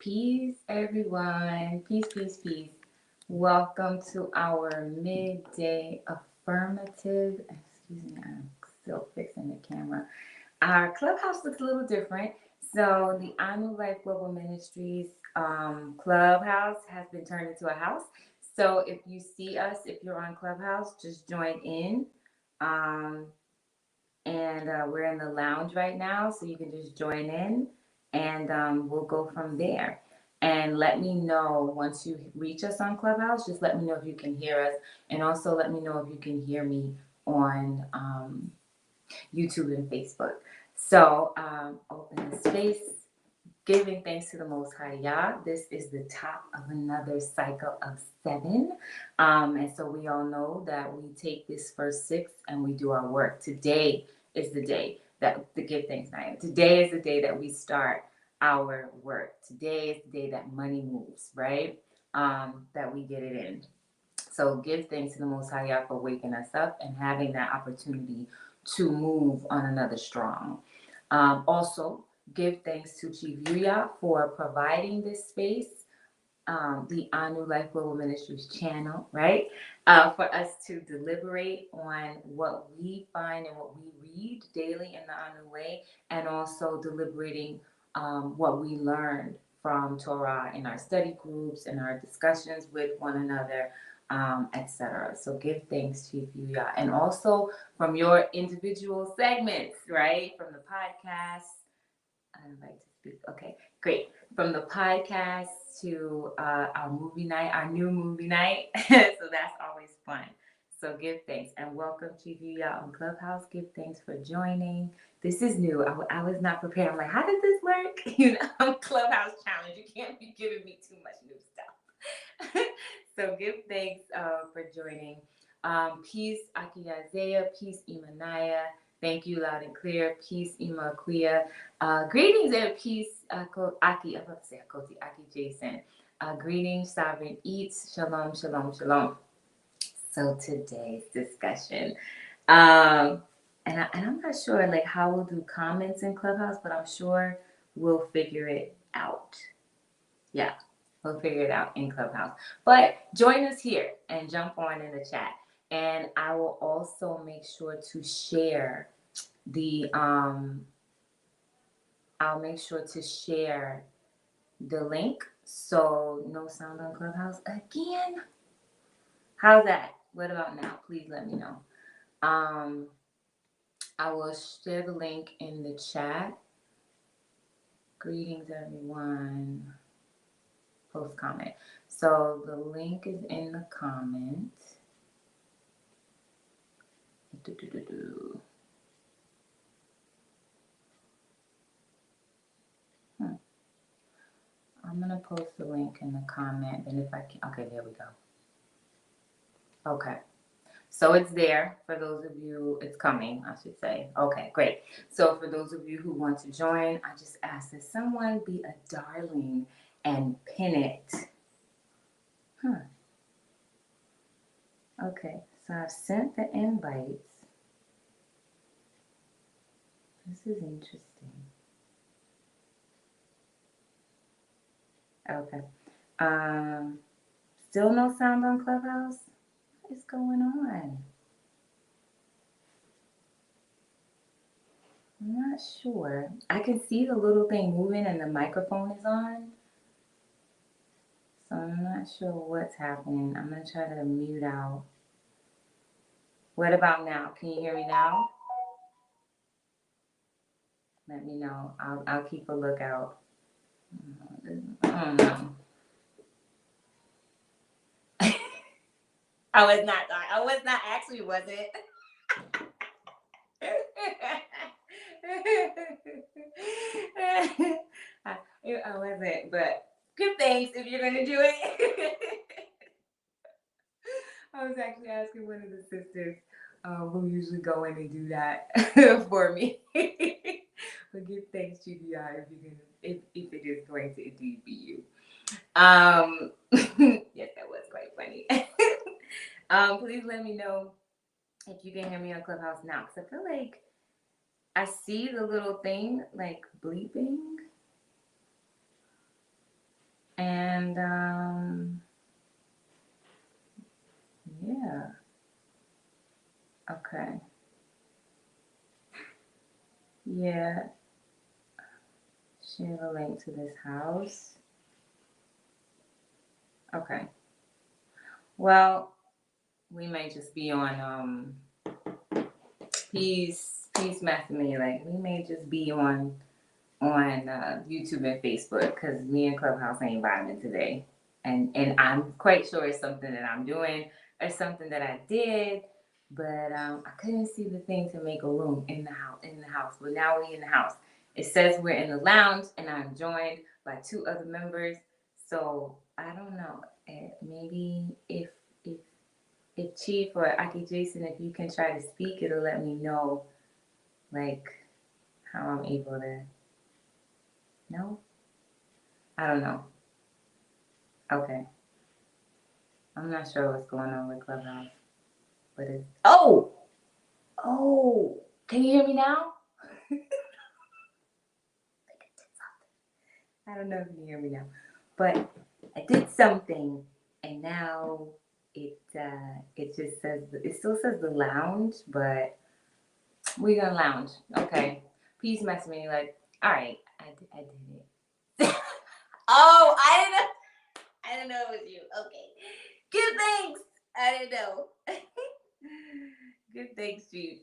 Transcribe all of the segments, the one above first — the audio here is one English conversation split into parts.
Peace, everyone. Peace, peace, peace. Welcome to our midday affirmative. Excuse me, I'm still fixing the camera. Our clubhouse looks a little different. So, the I New Life Global Ministries clubhouse has been turned into a house. So, if you see us, if you're on Clubhouse, just join in. Um, and we're in the lounge right now, so you can just join in, and we'll go from there. And let me know once you reach us on Clubhouse. Just let me know if you can hear us, and also let me know if you can hear me on YouTube and Facebook. So open the space. Giving thanks to the Most High Yah. This is the top of another cycle of 7. And so we all know that we take this first 6 and we do our work. Today is the day that to give thanks night. Today is the day that we start our work. Today is the day that money moves, right? That we get it in. So give thanks to the Most High Yah for waking us up and having that opportunity to move on another strong. Also, give thanks to Chief Yuya for providing this space, the Anu Life Global Ministries channel, right? For us to deliberate on what we find and what we read daily in the Anu way, and also deliberating what we learned from Torah in our study groups and our discussions with one another, etc. So give thanks, Chief Yuya. And also from your individual segments, right? From the podcast. I'd like to speak. Okay, great. From the podcast to our movie night, our new movie night. So that's always fun. So give thanks and welcome Chief Yuya on Clubhouse. Give thanks for joining. This is new. I was not prepared. I'm like, how does this work? Clubhouse challenge. You can't be giving me too much new stuff. So give thanks for joining. Peace, Akiyazaya. Peace, Imanaya. Thank you, loud and clear. Peace, Ima Akuya. Greetings and peace, Aki. I'm about to say Achoti, Aki Jason. Greetings, Sovereign Eats. Shalom, shalom, shalom. So today's discussion, and I'm not sure like how we'll do comments in Clubhouse, but I'm sure we'll figure it out. Yeah, we'll figure it out in Clubhouse. But join us here and jump on in the chat. And I will also make sure to share the I'll make sure to share the link. So no sound on Clubhouse again. How's that? What about now? Please let me know. I will share the link in the chat. Greetings, everyone. Post comment. So the link is in the comment. I'm going to post the link in the comment. And if I can, okay, there we go. Okay. So it's there for those of you, it's coming, I should say. Okay, great. So for those of you who want to join, I just ask that someone be a darling and pin it. Okay, so I've sent the invites. This is interesting. Okay. Still no sound on Clubhouse? What is going on? I'm not sure. I can see the little thing moving and the microphone is on. So I'm not sure what's happening. I'm going to try to mute out. What about now? Can you hear me now? Let me know. I'll keep a lookout. I don't know. I was not actually, was it? I wasn't, but good thanks if you're gonna do it. I was actually asking one of the sisters who usually go in and do that for me. But give thanks to you if you're gonna, if it is going to indeed be you. Yes, that was quite funny. Please let me know if you can hear me on Clubhouse now, because I feel like I see the little thing like bleeping. And yeah, okay. Yeah, share the link to this house. Okay. Well, we may just be on peace messing like we may just be on YouTube and Facebook because me and Clubhouse ain't vibing today, and I'm quite sure it's something that I'm doing or something that I did, but I couldn't see the thing to make a room in the house. But now we're in the house. It says we're in the lounge, and I'm joined by two other members. So I don't know. Maybe if if Chief or Aki Jason, if you can try to speak, it'll let me know like how I'm able to. No, I don't know. Okay. I'm not sure what's going on with Clubhouse, but it's. Oh! Oh! Can you hear me now? I don't know if you can hear me now, but I did something, and now it just says it still says the lounge, but we're gonna lounge. Okay. Peace mess me like. All right, I did it. Oh, I didn't know it was you. Okay. Good thanks. I didn't know. Good thanks, Chief.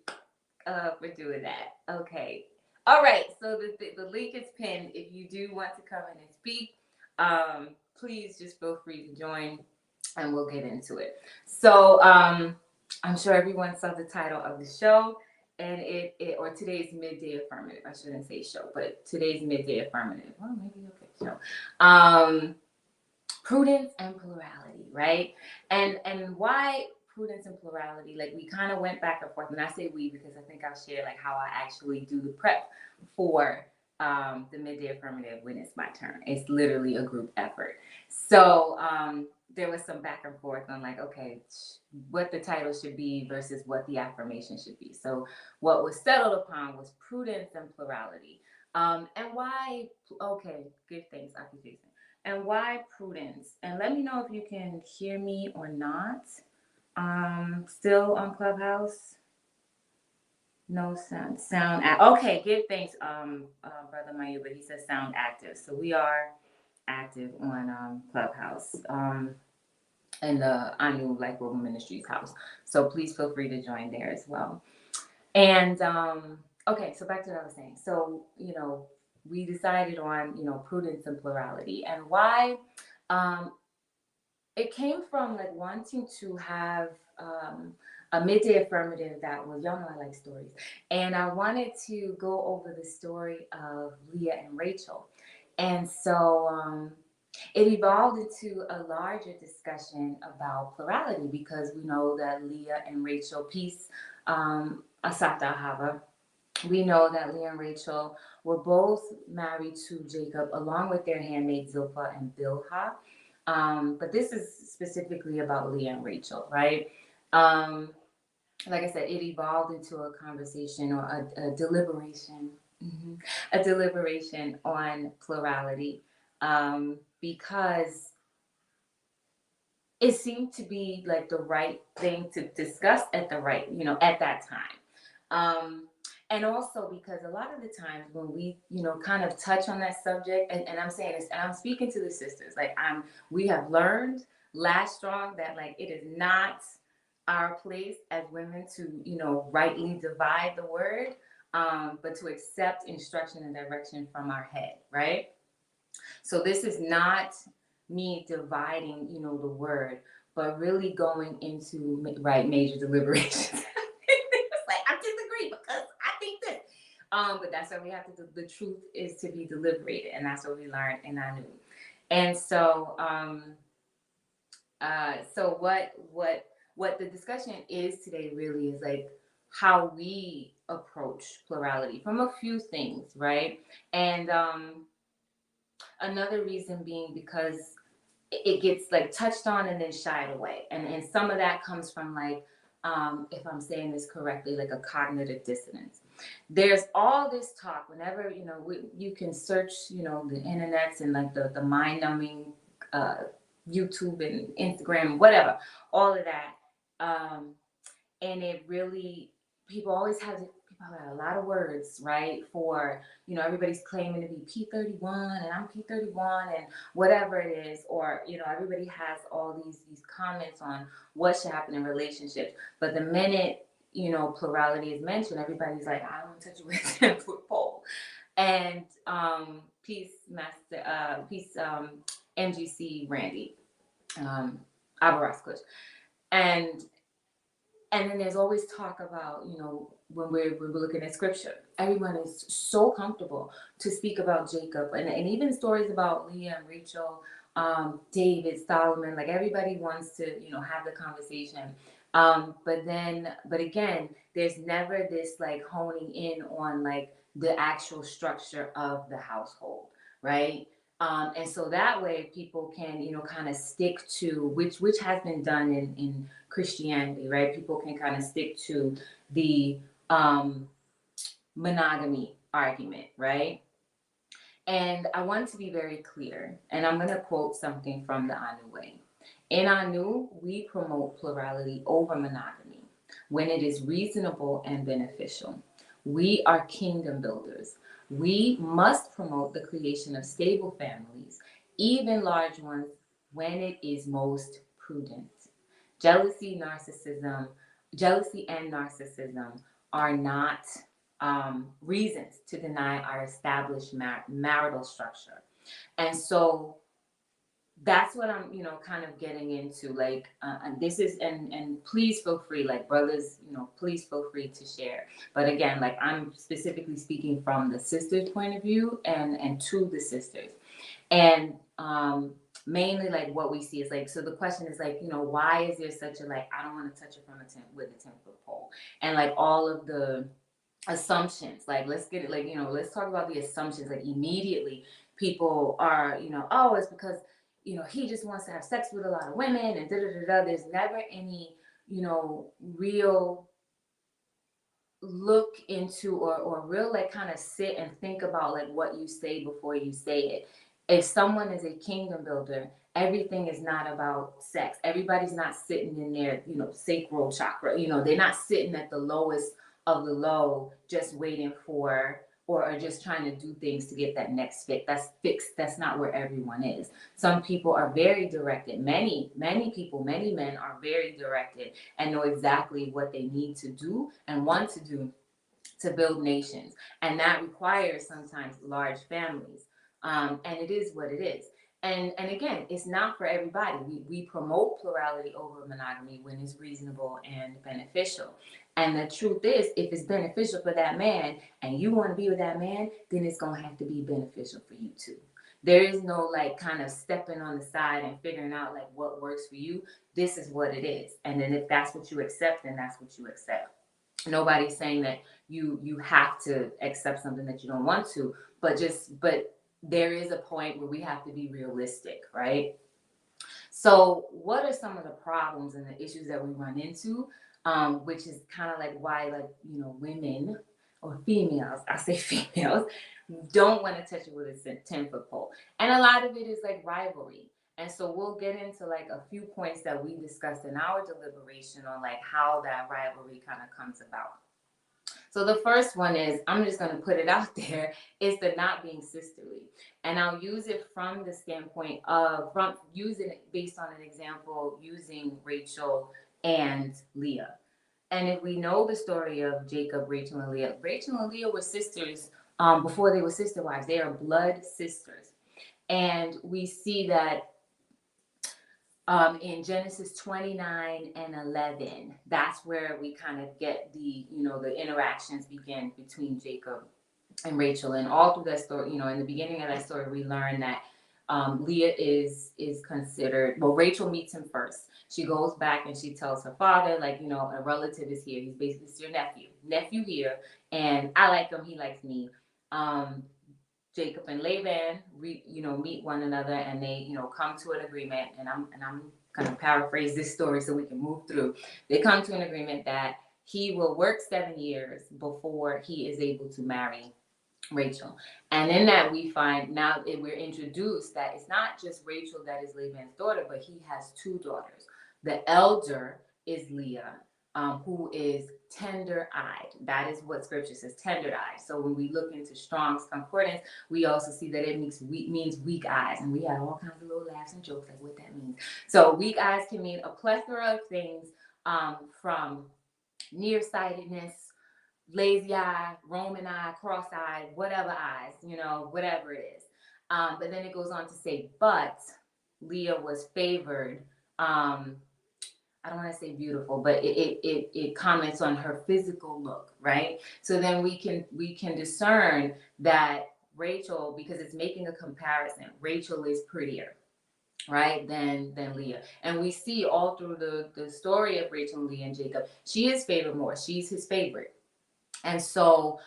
For doing that. Okay. All right. So the link is pinned. If you do want to come in and speak, please just feel free to join and we'll get into it. So I'm sure everyone saw the title of the show and or today's midday affirmative. I shouldn't say show, but today's midday affirmative. Well, maybe okay, show. Prudence and plurality, right? And why prudence and plurality? Like we kind of went back and forth, and I say we because I think I'll share like how I actually do the prep for the midday affirmative when it's my turn. It's literally a group effort. So there was some back and forth on like, okay, what the title should be versus what the affirmation should be. So what was settled upon was prudence and plurality. And why? Okay, good things, occupation. And why prudence? And let me know if you can hear me or not. Still on Clubhouse. No sound. Okay, give thanks, Brother Mayuba. He says sound active. So we are active on Clubhouse. In the Anu Like Woven Ministries house. So please feel free to join there as well. And okay, so back to what I was saying. So, we decided on, prudence and plurality. And why it came from like wanting to have a midday affirmative that was, y'all know I like stories, and I wanted to go over the story of Leah and Rachel, and so it evolved into a larger discussion about plurality because we know that Leah and Rachel, peace, Asata Hava, we know that Leah and Rachel were both married to Jacob along with their handmaid Zilpah and Bilhah. But this is specifically about Leah and Rachel, right? Um, like I said, it evolved into a conversation or a deliberation, a deliberation on plurality because it seemed to be like the right thing to discuss at the right, at that time. And also because a lot of the times when we, kind of touch on that subject, and I'm saying this, and I'm speaking to the sisters, like we have learned last strong that like it is not our place as women to, rightly divide the word, but to accept instruction and direction from our head, right? So this is not me dividing, the word, but really going into major deliberations. It's like I disagree because I think this. But that's what we have to do. The truth is to be deliberated, and that's what we learned in Anu. And so, so what the discussion is today really is like how we approach plurality from a few things, right? And another reason being because it gets like touched on and then shied away. And some of that comes from like, if I'm saying this correctly, like a cognitive dissonance. There's all this talk whenever, you can search, the internets and like the mind numbing, YouTube and Instagram, whatever, all of that. And it really, people have a lot of words, right? For, everybody's claiming to be P31 and I'm P31 and whatever it is, or, everybody has all these comments on what should happen in relationships. But the minute, plurality is mentioned, everybody's like, I don't touch you with a 10-foot pole. And peace, Master, peace, MGC Randy, Abaras Kush. And then there's always talk about, when we're looking at scripture, everyone is so comfortable to speak about Jacob, and even stories about Leah and Rachel, David, Solomon, like everybody wants to, have the conversation. But again, there's never this like honing in on like the actual structure of the household, right? And so that way people can, kind of stick to which has been done in Christianity, right? People can kind of stick to the monogamy argument, right? And I want to be very clear, and I'm going to quote something from the Anu Way. In Anu, we promote plurality over monogamy when it is reasonable and beneficial. We are kingdom builders. We must promote the creation of stable families, even large ones, when it is most prudent. Jealousy and narcissism are not reasons to deny our established marital structure. And so that's what I'm, kind of getting into. Like, and this is, and please feel free, like brothers, please feel free to share. But again, like I'm specifically speaking from the sister's point of view and to the sisters. And mainly like what we see is like, so the question is like, why is there such a, like, I don't want to touch it with a 10-foot pole, and like all of the assumptions, like let's get it, like, let's talk about the assumptions. Like immediately people are, oh, it's because, he just wants to have sex with a lot of women and da da da da. There's never any, real look into or real like kind of sit and think about like what you say before you say it. If someone is a kingdom builder, everything is not about sex. Everybody's not sitting in their, sacral chakra. They're not sitting at the lowest of the low, just waiting for or just trying to do things to get that next fix. That's not where everyone is. Some people are very directed. Many people, many men are very directed and know exactly what they need to do and want to do to build nations. And that requires sometimes large families. And it is what it is. And again, it's not for everybody. We promote plurality over monogamy when it's reasonable and beneficial. And the truth is, if it's beneficial for that man and you want to be with that man, then it's going to have to be beneficial for you too. There is no like kind of stepping on the side and figuring out like what works for you. This is what it is. And then if that's what you accept, then that's what you accept. Nobody's saying that you have to accept something that you don't want to, but there is a point where we have to be realistic, right? So what are some of the problems and the issues that we run into, which is kind of like why, like, women or females, I say females, don't want to touch it with a 10-foot pole. And a lot of it is like rivalry. And so we'll get into like a few points that we discussed in our deliberation on like how that rivalry kind of comes about. So the first one is, I'm just going to put it out there, is the not being sisterly. And I'll use it from the standpoint of, from using it based on an example using Rachel and Leah. And if we know the story of Jacob, Rachel and Leah were sisters before they were sister wives. They are blood sisters. And we see that in Genesis 29 and 11, that's where we kind of get the interactions begin between Jacob and Rachel. And all through that story, in the beginning of that story, we learn that Leah is considered, well, Rachel meets him first. She goes back and she tells her father, like, a relative is here. He's basically, it's your nephew here. And I like him, he likes me. Jacob and Laban, meet one another, and they, come to an agreement. And I'm going to paraphrase this story so we can move through. They come to an agreement that he will work 7 years before he is able to marry Rachel. And in that we find now we're introduced that it's not just Rachel that is Laban's daughter, but he has two daughters. The elder is Leah, who is tender-eyed. That is what scripture says, tender-eyed. So when we look into Strong's Concordance, we also see that it means weak eyes. And we have all kinds of little laughs and jokes like what that means. So weak eyes can mean a plethora of things, from nearsightedness, lazy eye, Roman eye, cross eye, whatever eyes, whatever it is. But then it goes on to say, but Leah was favored. I don't want to say beautiful, but it comments on her physical look, right? So then we can discern that Rachel, because it's making a comparison, Rachel is prettier, right, than Leah. And we see all through the story of Rachel and Leah and Jacob, she is favored more. She's his favorite. And so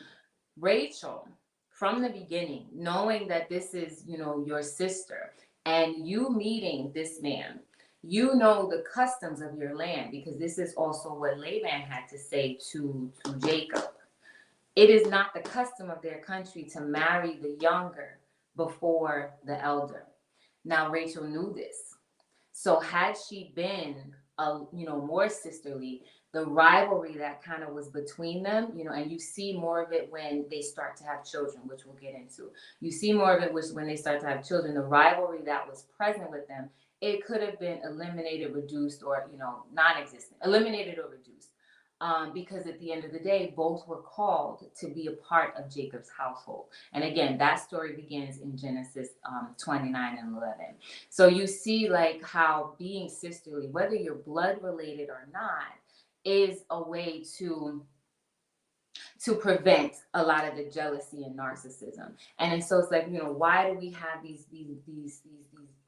Rachel, from the beginning, knowing that this is, your sister, and you meeting this man, the customs of your land, because this is also what Laban had to say to Jacob. It is not the custom of their country to marry the younger before the elder. Now, Rachel knew this. So had she been, more sisterly, the rivalry that kind of was between them, and you see more of it when they start to have children, which we'll get into. You see more of it when they start to have children, the rivalry that was present with them, it could have been eliminated, reduced, or, non-existent, eliminated or reduced. Because at the end of the day, both were called to be a part of Jacob's household. And again, that story begins in Genesis 29 and 11. So you see like how being sisterly, whether you're blood related or not, is a way to prevent a lot of the jealousy and narcissism. And so it's like, why do we have these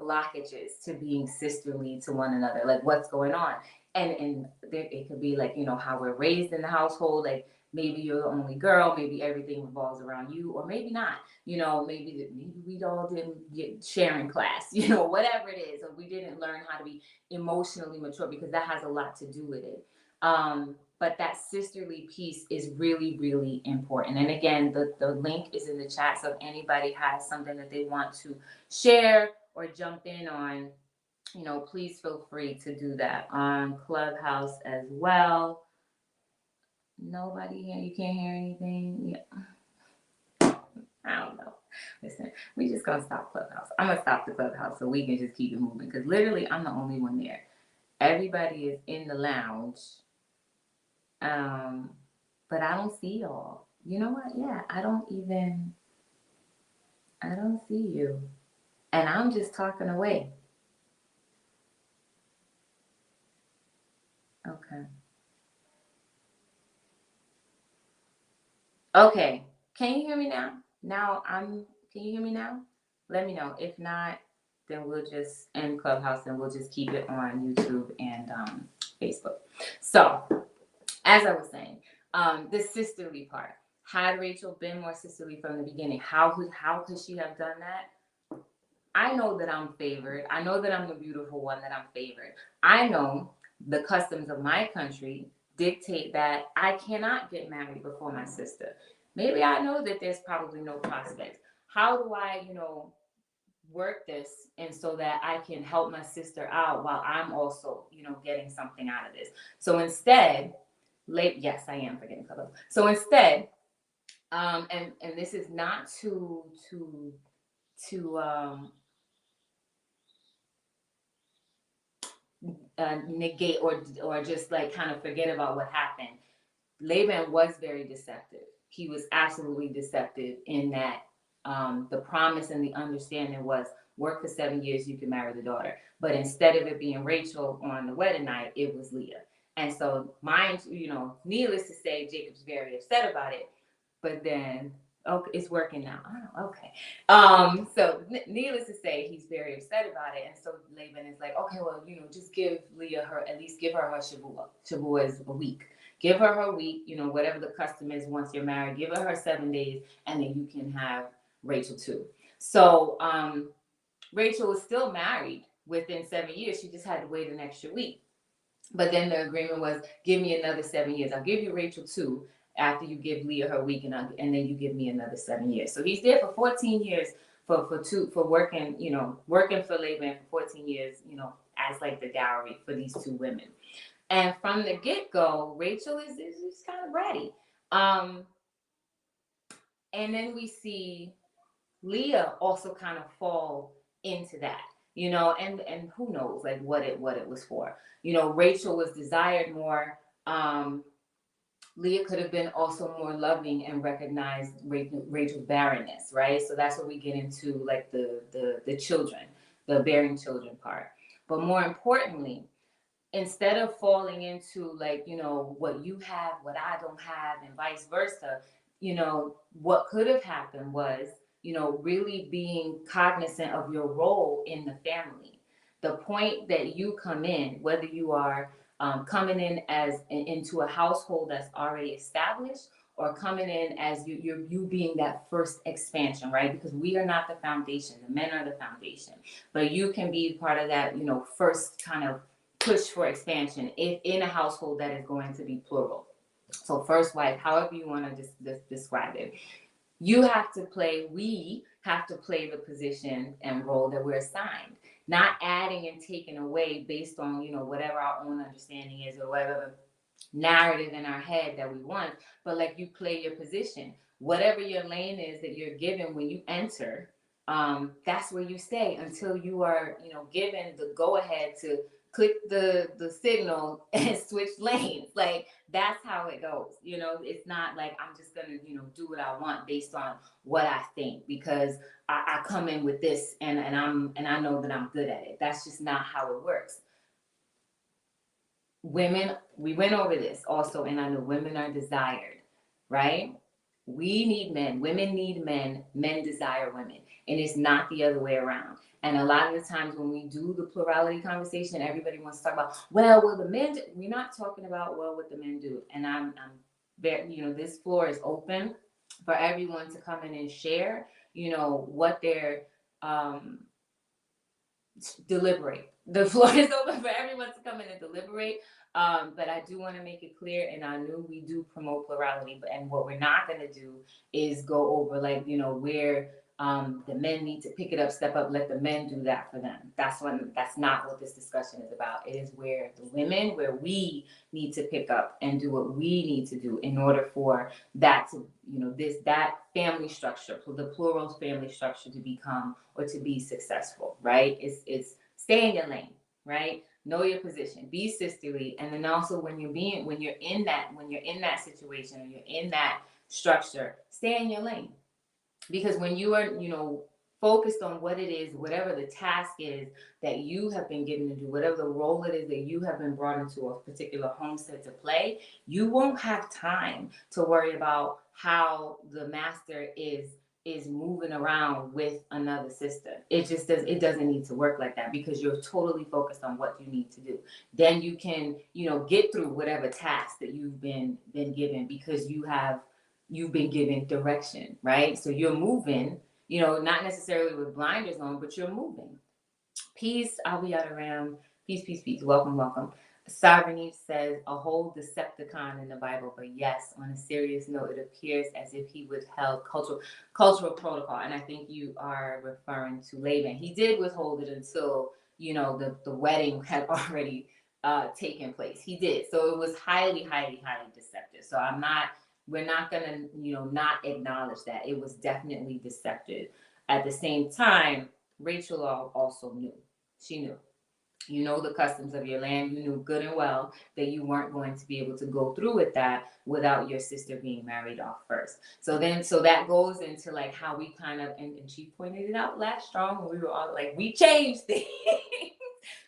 blockages to being sisterly to one another? Like, what's going on? And there, it could be like, how we're raised in the household. Like, maybe you're the only girl, maybe everything revolves around you, or maybe not. Maybe we all didn't get sharing class, whatever it is, or we didn't learn how to be emotionally mature, because that has a lot to do with it. But that sisterly piece is really, really important. And again, the link is in the chat. So if anybody has something that they want to share or jump in on, please feel free to do that on Clubhouse as well. Nobody here? You can't hear anything? Yeah. I don't know. Listen, we just gonna stop Clubhouse. I'm gonna stop the Clubhouse so we can just keep it moving, because literally I'm the only one there. Everybody is in the lounge. But I don't see y'all. You know what? Yeah, I don't see you. And I'm just talking away. Okay. Okay. Can you hear me now? Can you hear me now? Let me know. If not, then we'll just end Clubhouse and we'll just keep it on YouTube and Facebook. So, as I was saying, the sisterly part. Had Rachel been more sisterly from the beginning, how could she have done that? I know that I'm favored. I know that I'm the beautiful one, that I'm favored. I know the customs of my country dictate that I cannot get married before my sister. Maybe I know that there's probably no prospects. How do I, work this and so that I can help my sister out while I'm also, getting something out of this? So instead, yes, I am forgetting colors. So instead, and this is not to negate or just like kind of forget about what happened. Laban was very deceptive. He was absolutely deceptive in that the promise and the understanding was work for 7 years, you can marry the daughter. But instead of it being Rachel on the wedding night, it was Leah. And so needless to say, Jacob's very upset about it. But then, okay, it's working now. Oh, okay. So needless to say, he's very upset about it. And so Laban is like, okay, well, just give Leah at least give her Shavua. Shavua is a week. Give her her week, whatever the custom is once you're married. Give her 7 days, and then you can have Rachel too. So Rachel was still married within 7 years. She just had to wait an extra week. But then the agreement was, give me another 7 years. I'll give you Rachel too, after you give Leah her week, and then you give me another 7 years. So he's there for 14 years for working, working for Laban for 14 years, as like the dowry for these two women. And from the get-go, Rachel is kind of bratty. And then we see Leah also kind of fall into that, and who knows like what it was for. Rachel was desired more. Leah could have been also more loving and recognized Rachel's barrenness, right? So that's what we get into, like the children, the bearing children part. But more importantly, instead of falling into like, what you have, what I don't have, and vice versa, what could have happened was, really being cognizant of your role in the family. The point that you come in, whether you are coming in as into a household that's already established, or coming in as you being that first expansion, right? Because we are not the foundation, the men are the foundation, but you can be part of that, first kind of push for expansion in a household that is going to be plural. So first wife, however you want to describe it, we have to play the position and role that we're assigned, not adding and taking away based on, whatever our own understanding is or whatever narrative in our head that we want, but like you play your position. Whatever your lane is that you're given when you enter, that's where you stay until you are, given the go ahead to click the signal and switch lanes. Like that's how it goes. It's not like I'm just gonna, do what I want based on what I think because I come in with this and I know that I'm good at it. That's just not how it works. Women, we went over this also, and I know women are desired, right? We need men, women need men, men desire women, and it's not the other way around. And a lot of the times when we do the plurality conversation, everybody wants to talk about, well, the men, we're not talking about, what the men do. And I'm very, this floor is open for everyone to come in and share, what they're, deliberate. The floor is open for everyone to come in and deliberate. But I do want to make it clear, and I know we do promote plurality, and what we're not going to do is go over like, where the men need to pick it up, step up, let the men do that for them. That's not what this discussion is about. It is where we need to pick up and do what we need to do in order for that to, that family structure, the plural family structure to become or to be successful, right? It's stay in your lane, right? Know your position, be sisterly, and then also when you're in that situation or you're in that structure, stay in your lane. Because when you are, focused on what it is, whatever the task is that you have been given to do, whatever the role it is that you have been brought into a particular homestead to play, you won't have time to worry about how the master is moving around with another sister. It doesn't need to work like that because you're totally focused on what you need to do. Then you can, get through whatever task that you've been given because you've been given direction, right? So you're moving, not necessarily with blinders on, but you're moving. Peace, Abiyaram. Peace, peace, peace. Welcome, welcome. Sovereignty says a whole Decepticon in the Bible, but yes, on a serious note, it appears as if he withheld cultural protocol, and I think you are referring to Laban. He did withhold it until the wedding had already taken place. He did, so it was highly, highly, highly deceptive. So we're not gonna not acknowledge that it was definitely deceptive. At the same time, Rachel also knew. She knew. The customs of your land. You knew good and well that you weren't going to be able to go through with that without your sister being married off first. So that goes into like how we kind of, and she pointed it out last strong when we were all like, we changed things.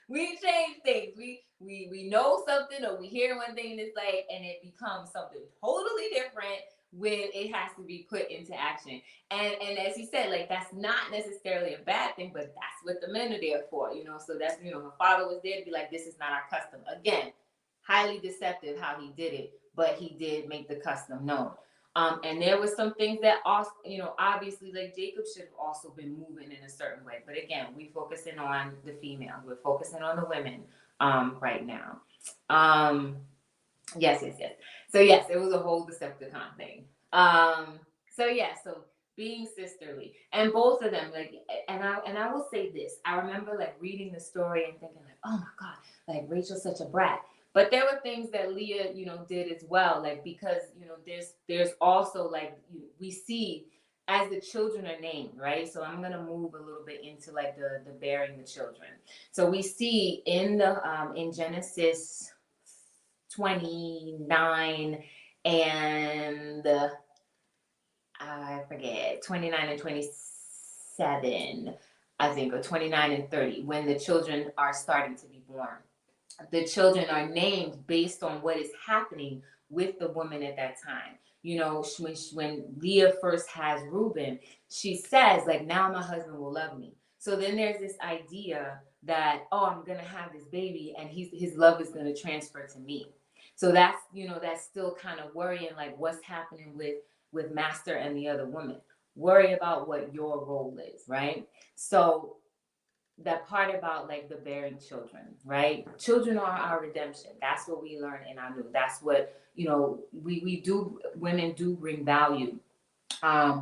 We change things. We know something or we hear one thing and it's like, and it becomes something totally different when it has to be put into action. And as he said, like that's not necessarily a bad thing, but that's what the men are there for, So that's, her father was there to be like, this is not our custom. Again, highly deceptive how he did it, but he did make the custom known. And there was some things that also, obviously like Jacob should have also been moving in a certain way. But again, we're focusing on the female. We're focusing on the women right now. Yes, yes, yes. So yes, it was a whole Decepticon thing. So yeah, so being sisterly, and both of them, like, and I will say this. I remember like reading the story and thinking like, oh my god, like Rachel's such a brat. But there were things that Leah, did as well, like because there's also like we see as the children are named, right? So I'm gonna move a little bit into like the bearing the children. So we see in Genesis 29 and I forget 29 and 27, I think, or 29 and 30, when the children are starting to be born. The children are named based on what is happening with the woman at that time. When Leah first has Reuben, she says, like, now my husband will love me. So then there's this idea that, oh, I'm going to have this baby and his love is going to transfer to me. So that's still kind of worrying, like what's happening with Master and the other woman. Worry about what your role is, right? So that part about like the bearing children, right? Children are our redemption. That's what we learn in our new. That's what we do. Women do bring value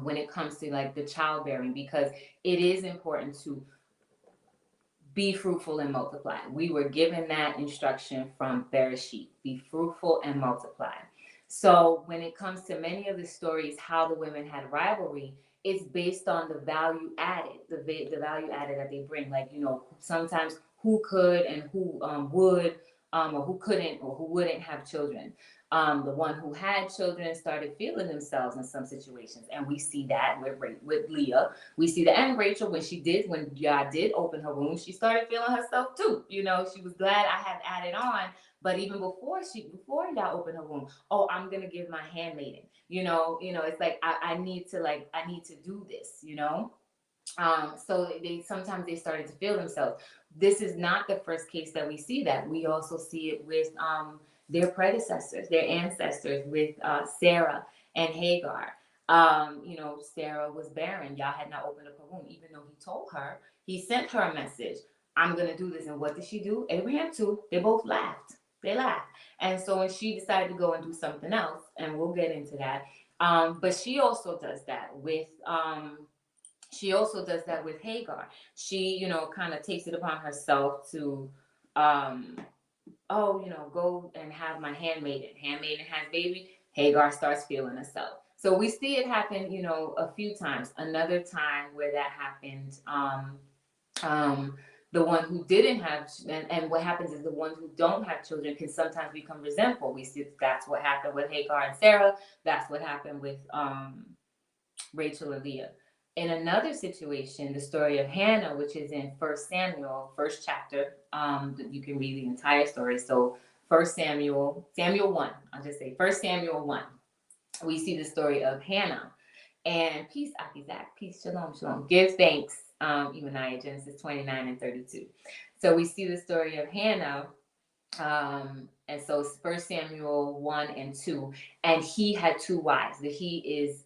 when it comes to like the childbearing, because it is important to be fruitful and multiply. We were given that instruction from Bereshit: be fruitful and multiply. So when it comes to many of the stories, how the women had rivalry, it's based on the value added, the value added that they bring. Like, sometimes who could and who would, or who couldn't or who wouldn't have children. The one who had children started feeling themselves in some situations, and we see that with Leah. We see that, and Rachel, when God did open her womb, she started feeling herself too. She was glad I had added on. But even before God opened her womb, oh, I'm gonna give my handmaiden. It's like I need to do this. So they sometimes they started to feel themselves. This is not the first case that we see that. We also see it with their predecessors, their ancestors, with Sarah and Hagar. Sarah was barren. Yah had not opened up her womb, even though he told her, he sent her a message. I'm going to do this. And what did she do? Abraham too. They both laughed. They laughed. And so when she decided to go and do something else, and we'll get into that, but she also does that with Hagar. She, kind of takes it upon herself to, um, go and have my handmaiden. Handmaiden has baby. Hagar starts feeling herself. So we see it happen, a few times. Another time where that happened, um, the one who didn't have, and what happens is the ones who don't have children can sometimes become resentful. We see that's what happened with Hagar and Sarah. That's what happened with Rachel and Leah. In another situation, the story of Hannah, which is in First Samuel, first chapter, you can read the entire story. So Samuel 1, I'll just say First Samuel 1, we see the story of Hannah. And peace, Akizak, peace, shalom, shalom. Give thanks, Imaniah, Genesis 29 and 32. So we see the story of Hannah. And so First Samuel 1 and 2. And he had two wives. He is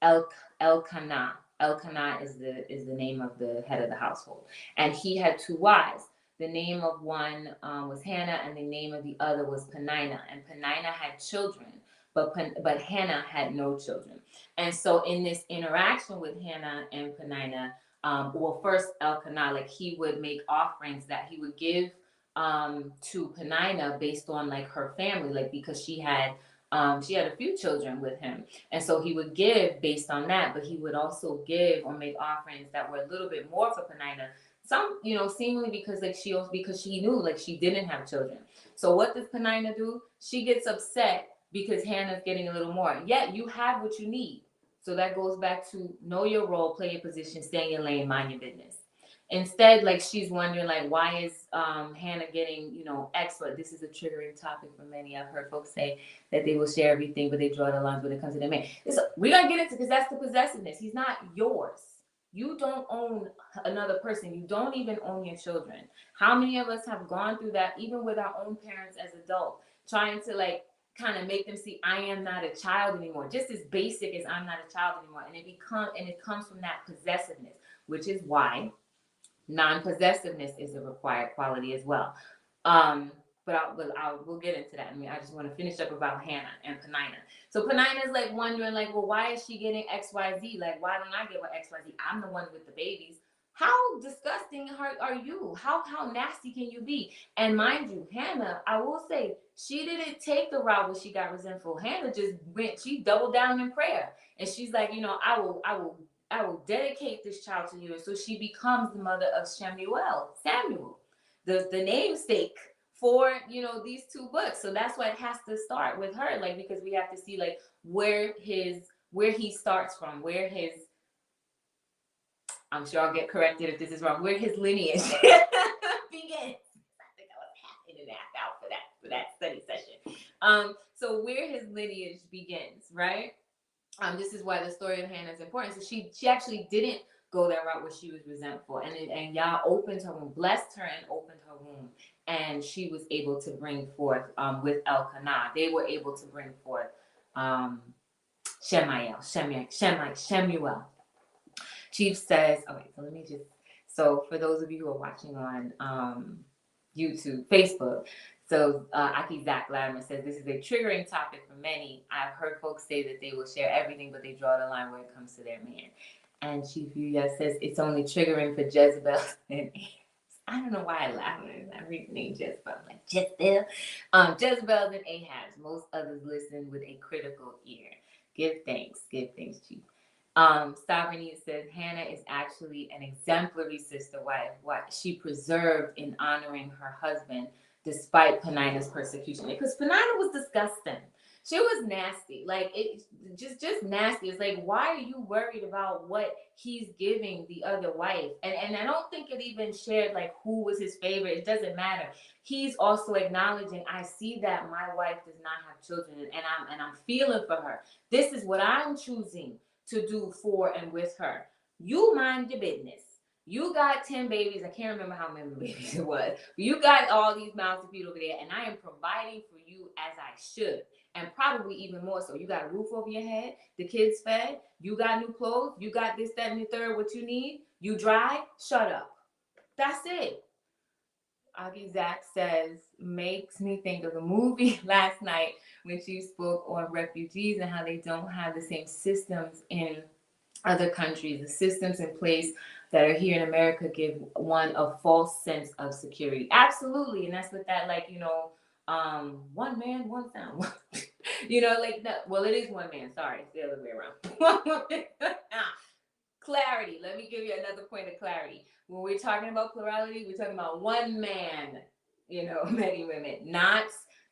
El Elkanah. Elkanah is the name of the head of the household, and he had two wives. The name of one was Hannah, and the name of the other was Peninnah. And Peninnah had children, but Hannah had no children. And so in this interaction with Hannah and Peninnah, well, first Elkanah, like he would make offerings that he would give to Peninnah based on like her family, like because she had a few children with him. And so he would give based on that, but he would also give or make offerings that were a little bit more for Peninnah. Some, seemingly because she knew like she didn't have children. So what does Peninnah do? She gets upset because Hannah's getting a little more. Yet you have what you need. So that goes back to know your role, play your position, stay in your lane, mind your business. Instead, like she's wondering, like, why is Hannah getting, extra? This is a triggering topic for many. I've heard folks say that they will share everything, but they draw the lines when it comes to their man. We're gonna get into because that's the possessiveness. He's not yours. You don't own another person. You don't even own your children. How many of us have gone through that, even with our own parents as adults, trying to like kind of make them see I am not a child anymore. Just as basic as I'm not a child anymore. And it comes from that possessiveness, which is why non-possessiveness is a required quality as well. Um, we'll get into that. I mean, I just want to finish up about Hannah and Penina. So Penina is like wondering, like, well, why is she getting XYZ? Like, why don't I get what XYZ? I'm the one with the babies. How disgusting are you? How nasty can you be? And mind you, Hannah, I will say, she didn't take the route where she got resentful. Hannah just went, she doubled down in prayer. And she's like, I will dedicate this child to you. And so she becomes the mother of Samuel, the namesake for these two books. So that's why it has to start with her, like, because we have to see like where he starts from, where his, I'm sure I'll get corrected if this is wrong, where his lineage begins. I think I was half in and half out for that study session. So where his lineage begins, right? This is why the story of Hannah is important. So she actually didn't go that route where she was resentful, and Yah opened her womb, blessed her, and opened her womb, and she was able to bring forth with Elkanah. They were able to bring forth Shemuel. Chief says, okay, so let me just, so for those of you who are watching on YouTube, Facebook, so Aki Zach Latimer says, this is a triggering topic for many. I've heard folks say that they will share everything, but they draw the line when it comes to their man. And Chief Yuya says, it's only triggering for Jezebel and I don't know why I laugh when I read the name Jezebel. I'm like, Jezebel. Jezebel and Ahab's. Most others listen with a critical ear. Give thanks, Chief. Sovereignty says Hannah is actually an exemplary sister wife. What she preserved in honoring her husband despite Penina's persecution. Because Penina was disgusting. She was nasty. Like it just nasty. It's like, why are you worried about what he's giving the other wife? And I don't think it even shared like who was his favorite. It doesn't matter. He's also acknowledging, I see that my wife does not have children and I'm feeling for her. This is what I'm choosing to do for and with her. You mind your business. You got 10 babies. I can't remember how many babies it was. But you got all these mouths to feed over there, and I am providing for you as I should. And probably even more so. You got a roof over your head, the kids fed, you got new clothes, you got this, that, and the third, what you need. You dry, shut up. That's it. Augie Zach says, makes me think of the movie last night when she spoke on refugees and how they don't have the same systems in other countries. The systems in place that are here in America give one a false sense of security. Absolutely. And that's what that, like, one man, one sound. Like that. Well, it is one man. Sorry, it's the other way around. Clarity. Let me give you another point of clarity. When we're talking about plurality, we're talking about one man, many women. Not,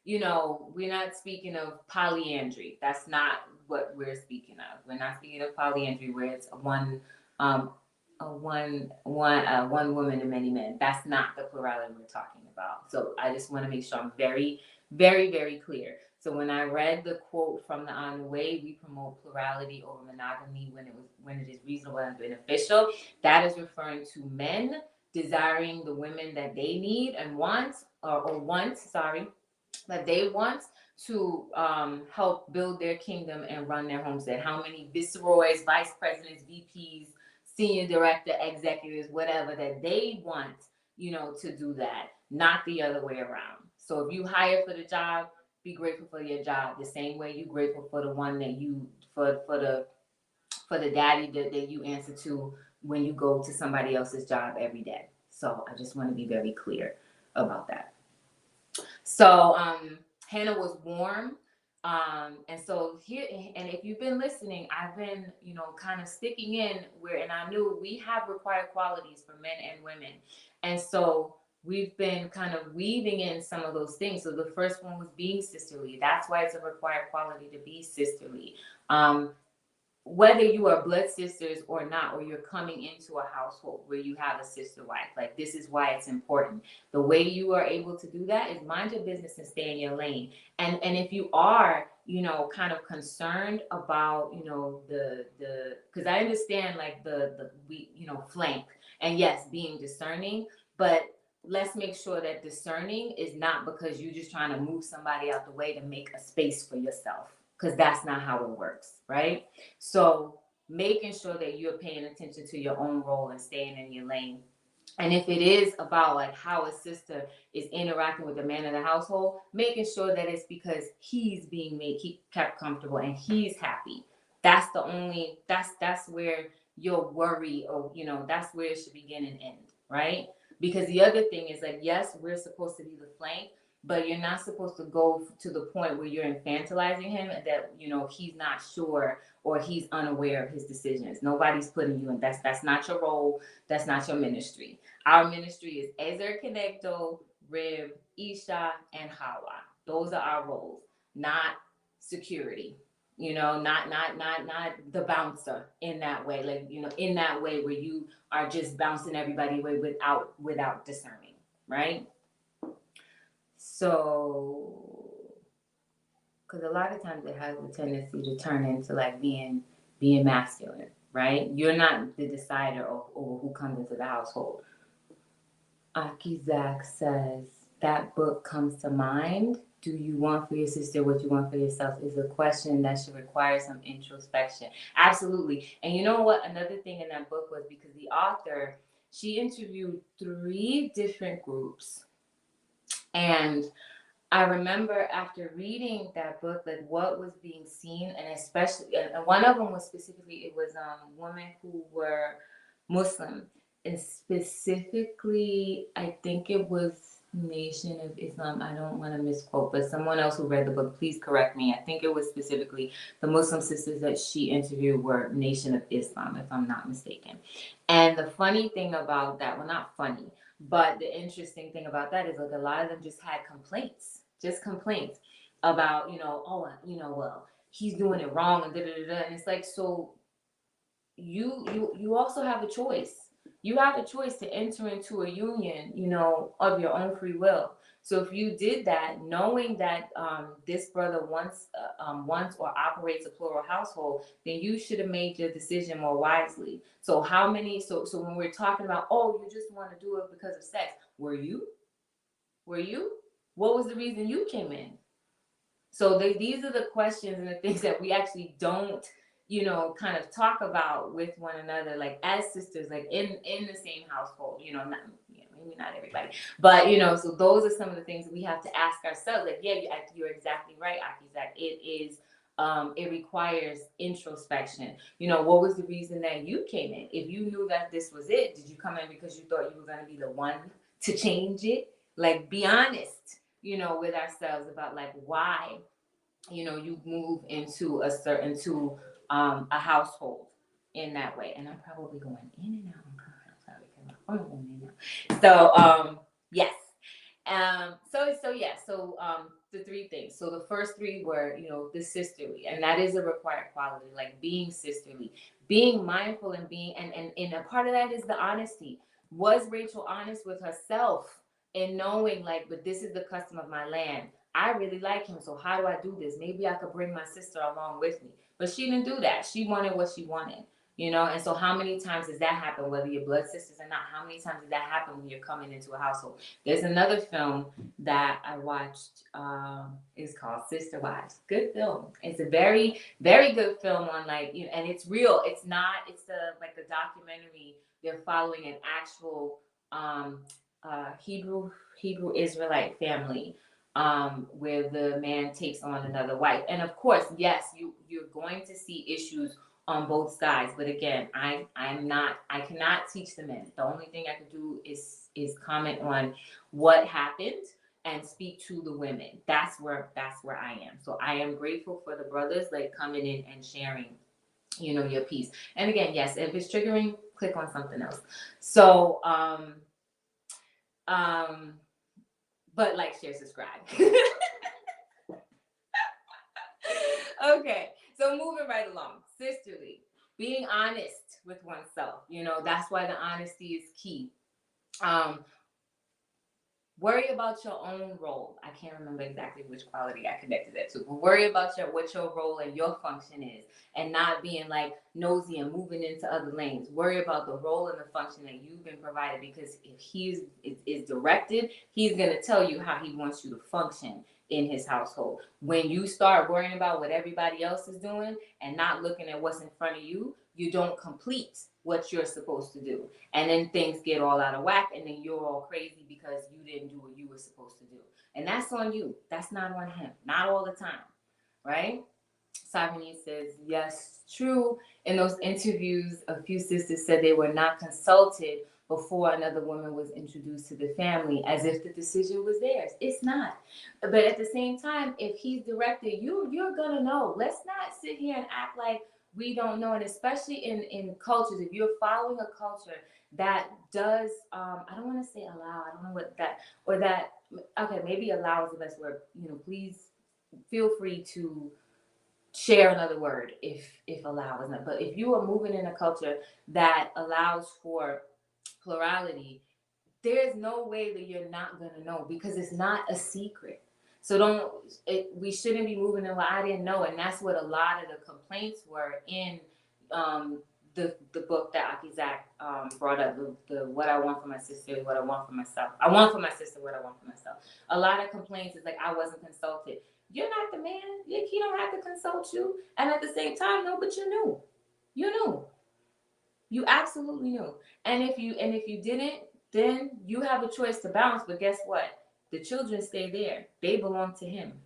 we're not speaking of polyandry. That's not what we're speaking of. We're not speaking of polyandry where it's one woman and many men. That's not the plurality we're talking about. So I just want to make sure I'm very, very, very clear. So when I read the quote from the On the Way, we promote plurality over monogamy when it is reasonable and beneficial. That is referring to men desiring the women that they need and want, that they want to help build their kingdom and run their homestead. How many viceroys, vice presidents, VPs, senior director, executives, whatever, that they want, to do that, not the other way around. So if you hire for the job, be grateful for your job the same way you're grateful for the one that you for the daddy that you answer to when you go to somebody else's job every day. So I just want to be very clear about that. So Hannah was warm. And so here, and if you've been listening, I've been, kind of sticking in and I knew we have required qualities for men and women. And so we've been kind of weaving in some of those things. So the first one was being sisterly. That's why it's a required quality to be sisterly. Whether you are blood sisters or not, or you're coming into a household where you have a sister wife, like this is why it's important. The way you are able to do that is mind your business and stay in your lane. And if you are, kind of concerned about, because I understand like flank and yes, being discerning, but let's make sure that discerning is not because you're just trying to move somebody out the way to make a space for yourself. Because that's not how it works, right? So making sure that you're paying attention to your own role and staying in your lane And if it is about like how a sister is interacting with the man of the household, making sure that it's because he's being made, he kept comfortable and he's happy. That's the only, that's where your worry, or that's where it should begin and end, right? Because the other thing is like, yes, we're supposed to be the flank, but you're not supposed to go to the point where you're infantilizing him and that he's not sure or he's unaware of his decisions. Nobody's putting you in. That's not your role. That's not your ministry. Our ministry is Ezer Kenegdo, Rib, Isha, and Hawa. Those are our roles, not security. Not the bouncer in that way. Like, in that way where you are just bouncing everybody away without discerning, right? So, because a lot of times it has a tendency to turn into like being masculine, right? You're not the decider over who comes into the household. Akizak says, that book comes to mind. Do you want for your sister what you want for yourself is a question that should require some introspection. Absolutely. And you know what? Another thing in that book was because the author, she interviewed 3 different groups. And I remember after reading that book, like what was being seen, and especially, and one of them was specifically, it was women who were Muslim, and specifically, I think it was Nation of Islam. I don't want to misquote, but someone else who read the book, please correct me. I think it was specifically the Muslim sisters that she interviewed were Nation of Islam, if I'm not mistaken. And the funny thing about that, well, not funny, but the interesting thing about that is like a lot of them just had complaints about, well, he's doing it wrong and da da da. And it's like, so you also have a choice. You have a choice to enter into a union, of your own free will. So if you did that, knowing that this brother wants or operates a plural household, then you should have made your decision more wisely. So so when we're talking about, oh, you just want to do it because of sex, were you? What was the reason you came in? So these are the questions and the things that we actually don't, kind of talk about with one another, like as sisters, like in the same household, not, maybe not everybody, but so those are some of the things that we have to ask ourselves. Like, yeah, you're exactly right, Akizak. It requires introspection. What was the reason that you came in? If you knew that this was it, did you come in because you thought you were going to be the one to change it? Like, be honest, with ourselves about like why, you move into a household in that way. And I'm probably going in and out. I'm sorry, because my phone going in and out. So yes. The 3 things. So the first 3 were, the sisterly, and that is a required quality, like being sisterly, being mindful, and and a part of that is the honesty. Was Rachel honest with herself in knowing, like, but this is the custom of my land. I really like him, so how do I do this? Maybe I could bring my sister along with me. But she didn't do that. She wanted what she wanted. And so how many times does that happen, whether you're blood sisters or not? How many times does that happen when you're coming into a household? There's another film that I watched. It's called Sister Wives. Good film. It's a very, very good film on, like, and it's real. It's not, it's the documentary. They're following an actual Hebrew Israelite family, where the man takes on another wife. And of course, yes, you're going to see issues on both sides. But again, I cannot teach the men. The only thing I can do is comment on what happened and speak to the women. That's where I am. So I am grateful for the brothers like coming in and sharing, your piece. And again, yes, if it's triggering, click on something else. So but like, share, subscribe. Okay, so moving right along. Sisterly, being honest with oneself. That's why the honesty is key. Worry about your own role. I can't remember exactly which quality I connected that to, but worry about what your role and your function is, and not being like nosy and moving into other lanes. Worry about the role and the function that you've been provided, because if he is directed, he's going to tell you how he wants you to function in his household. When you start worrying about what everybody else is doing and not looking at what's in front of you, you don't complete what you're supposed to do. And then things get all out of whack, and then you're all crazy because you didn't do what you were supposed to do. And that's on you. That's not on him. Not all the time, right? Savanese says, yes, true. In those interviews, a few sisters said they were not consulted before another woman was introduced to the family, as if the decision was theirs. It's not. But at the same time, if he's directed, you're going to know. Let's not sit here and act like we don't know. And especially in cultures, if you're following a culture that does, I don't want to say allow, I don't know what that, or that, okay, maybe allow is the best word. Please feel free to share another word if allow is not. But if you are moving in a culture that allows for plurality, there's no way that you're not going to know, because it's not a secret. So we shouldn't be moving in, well, I didn't know. And that's what a lot of the complaints were in the book that Akizak brought up, the what I want for my sister, what I want for myself. I want for my sister what I want for myself. A lot of complaints is like, I wasn't consulted. You're not the man. He don't have to consult you. And at the same time, no, but you knew. You knew. You absolutely knew. And if you didn't, then you have a choice to bounce. But guess what? The children stay there. They belong to him.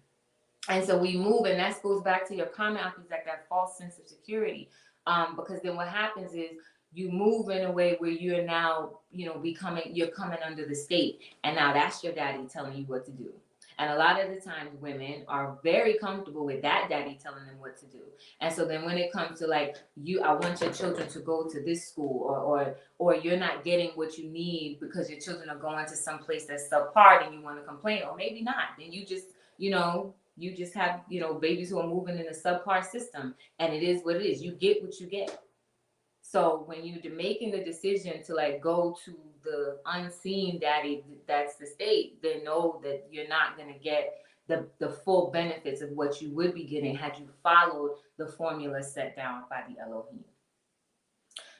And so we move, and that goes back to your comment, like that false sense of security. Because then what happens is you move in a way where you're now, you're coming under the state. And now that's your daddy telling you what to do. And a lot of the times women are very comfortable with that daddy telling them what to do. And so then when it comes to like, I want your children to go to this school, or you're not getting what you need because your children are going to some place that's subpar and you want to complain, or maybe not. Then you just, you just have, babies who are moving in a subpar system, and it is what it is. You get what you get. So when you're making the decision to like go to the unseen daddy, that's the state, then know that you're not going to get the full benefits of what you would be getting had you followed the formula set down by the Elohim.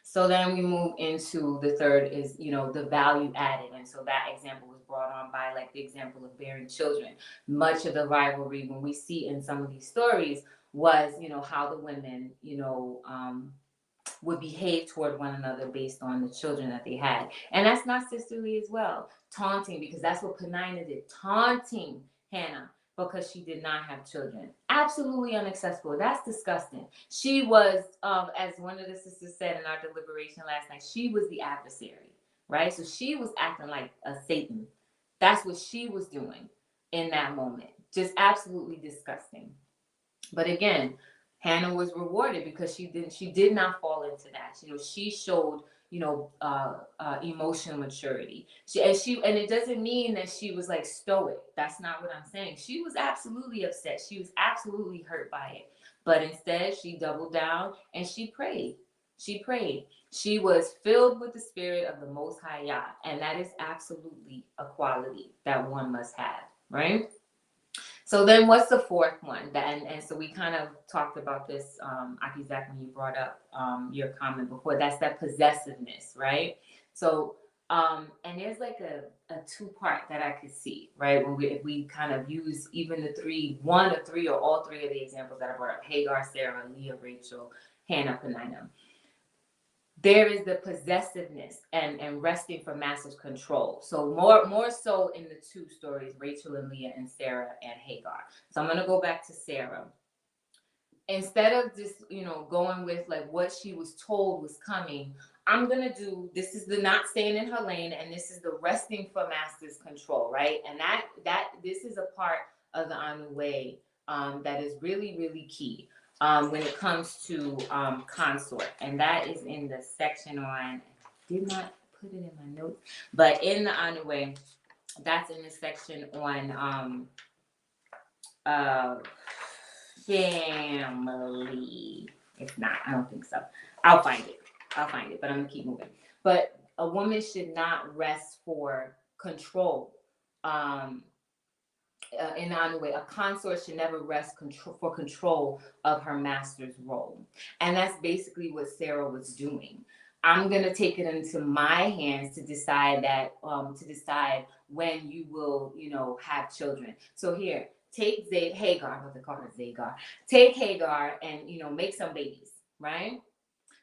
So then we move into the third is, the value added. And so that example was brought on by like the example of bearing children. Much of the rivalry when we see in some of these stories was, how the women, would behave toward one another based on the children that they had. And that's not sisterly as well. Taunting, because that's what Penina did. Taunting Hannah because she did not have children. Absolutely unacceptable. That's disgusting. She was, as one of the sisters said in our deliberation last night, she was the adversary, right? So she was acting like a Satan. That's what she was doing in that moment. Just absolutely disgusting. But again, Hannah was rewarded because she did not fall into that. She showed, emotional maturity. And it doesn't mean that she was like stoic. That's not what I'm saying. She was absolutely upset. She was absolutely hurt by it. But instead, she doubled down and she prayed. She prayed. She was filled with the spirit of the Most High Yah. And that is absolutely a quality that one must have, right? So then what's the fourth one? And so we kind of talked about this, Akizak, when you brought up your comment before. That's that possessiveness, right? So, and there's like a two-part that I could see, right? If we kind of use even one of three or all three of the examples that I brought up, Hagar, Sarah, Leah, Rachel, Hannah, Penina. There is the possessiveness and resting from master's control. So more so in the two stories, Rachel and Leah, and Sarah and Hagar. So I'm going to go back to Sarah. Instead of just, going with like what she was told was coming, I'm going to do, this is the not staying in her lane, and this is the resting from master's control, right? And this is a part of the On the Way that is really, really key. When it comes to consort, and that is in the section on, I did not put it in my notes, but in the On the Way, that's in the section on family. If not, I don't think so. I'll find it, but I'm gonna keep moving. But a woman should not rest for control. In the way, a consort should never rest for control of her master's role. And that's basically what Sarah was doing. I'm going to take it into my hands to decide when you will, have children. So here, take Hagar, what they call her Zagar, take Hagar and, make some babies, right?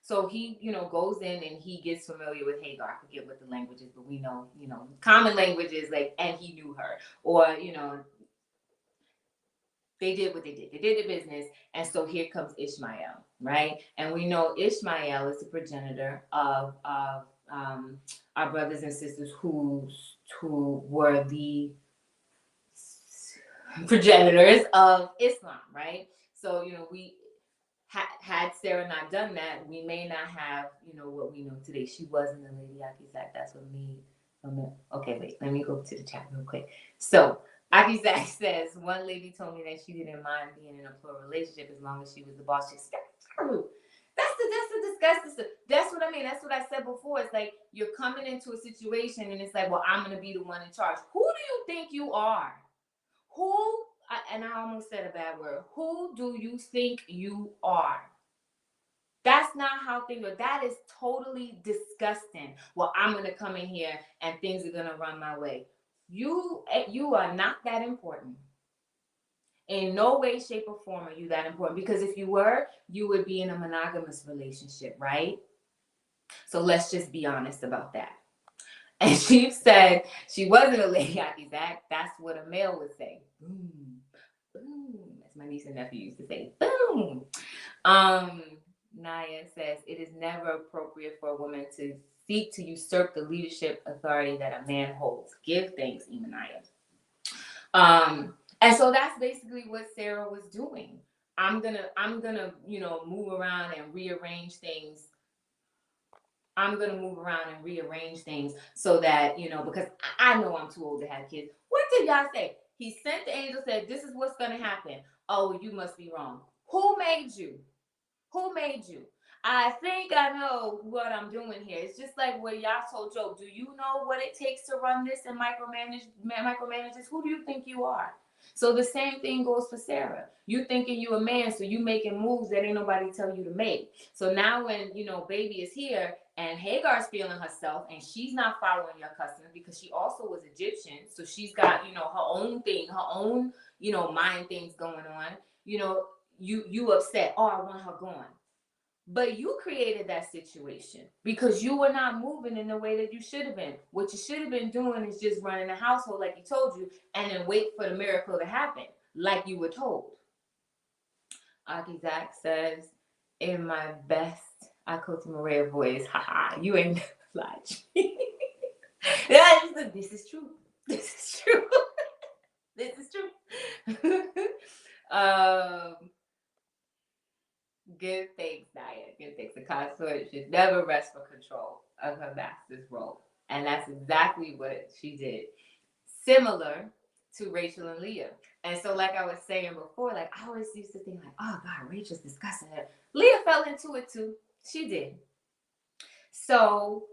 So he, goes in and he gets familiar with Hagar. I forget what the language is, but we know, common languages, like, and he knew her. Or, they did what they did. They did the business. And so here comes Ishmael, right? And we know Ishmael is the progenitor of our brothers and sisters who were the progenitors of Islam, right? So, we had Sarah not done that, we may not have, what we know today. She wasn't a lady Akizak. That's what made. Okay, wait. Let me go to the chat real quick. So Akizak says one lady told me that she didn't mind being in a plural relationship as long as she was the boss. She's that's what I mean. That's what I said before. It's like you're coming into a situation and it's like, well, I'm gonna be the one in charge. Who do you think you are? And I almost said a bad word. Who do you think you are? That's not how things are. That is totally disgusting. Well, I'm going to come in here and things are going to run my way. You are not that important. In no way, shape, or form are you that important. Because if you were, you would be in a monogamous relationship, right? So let's just be honest about that. And she said she wasn't a lady Akizak. That's what a male would say. Boom. Boom. As my niece and nephew used to say. Boom. Naya says it is never appropriate for a woman to seek to usurp the leadership authority that a man holds. Give thanks, Naya. And so that's basically what Sarah was doing. I'm gonna, move around and rearrange things. I'm gonna move around and rearrange things so that, because I know I'm too old to have kids. What did y'all say? He sent the angel, said, this is what's gonna happen. Oh, you must be wrong. Who made you? Who made you? I think I know what I'm doing here. It's just like what y'all told Job. Do you know what it takes to run this and micromanage this? Who do you think you are? So the same thing goes for Sarah. You thinking you a man, so you making moves that ain't nobody tell you to make. So now when, baby is here and Hagar's feeling herself and she's not following your customs because she also was Egyptian. So she's got, her own thing, her own, mind things going on. You upset. Oh, I want her gone. But you created that situation because you were not moving in the way that you should have been. What you should have been doing is just running the household like he told you and then wait for the miracle to happen like you were told. Akizak says, in my best Achoti Maria voice, haha, you ain't lied. This is true. This is true. This is true. Give thanks, Naya. Give thanks. The consort should never rest for control of her master's role. And that's exactly what she did. Similar to Rachel and Leah. And so, like I was saying before, like I always used to think like, oh God, Rachel's discussing her. Leah fell into it too. She did. So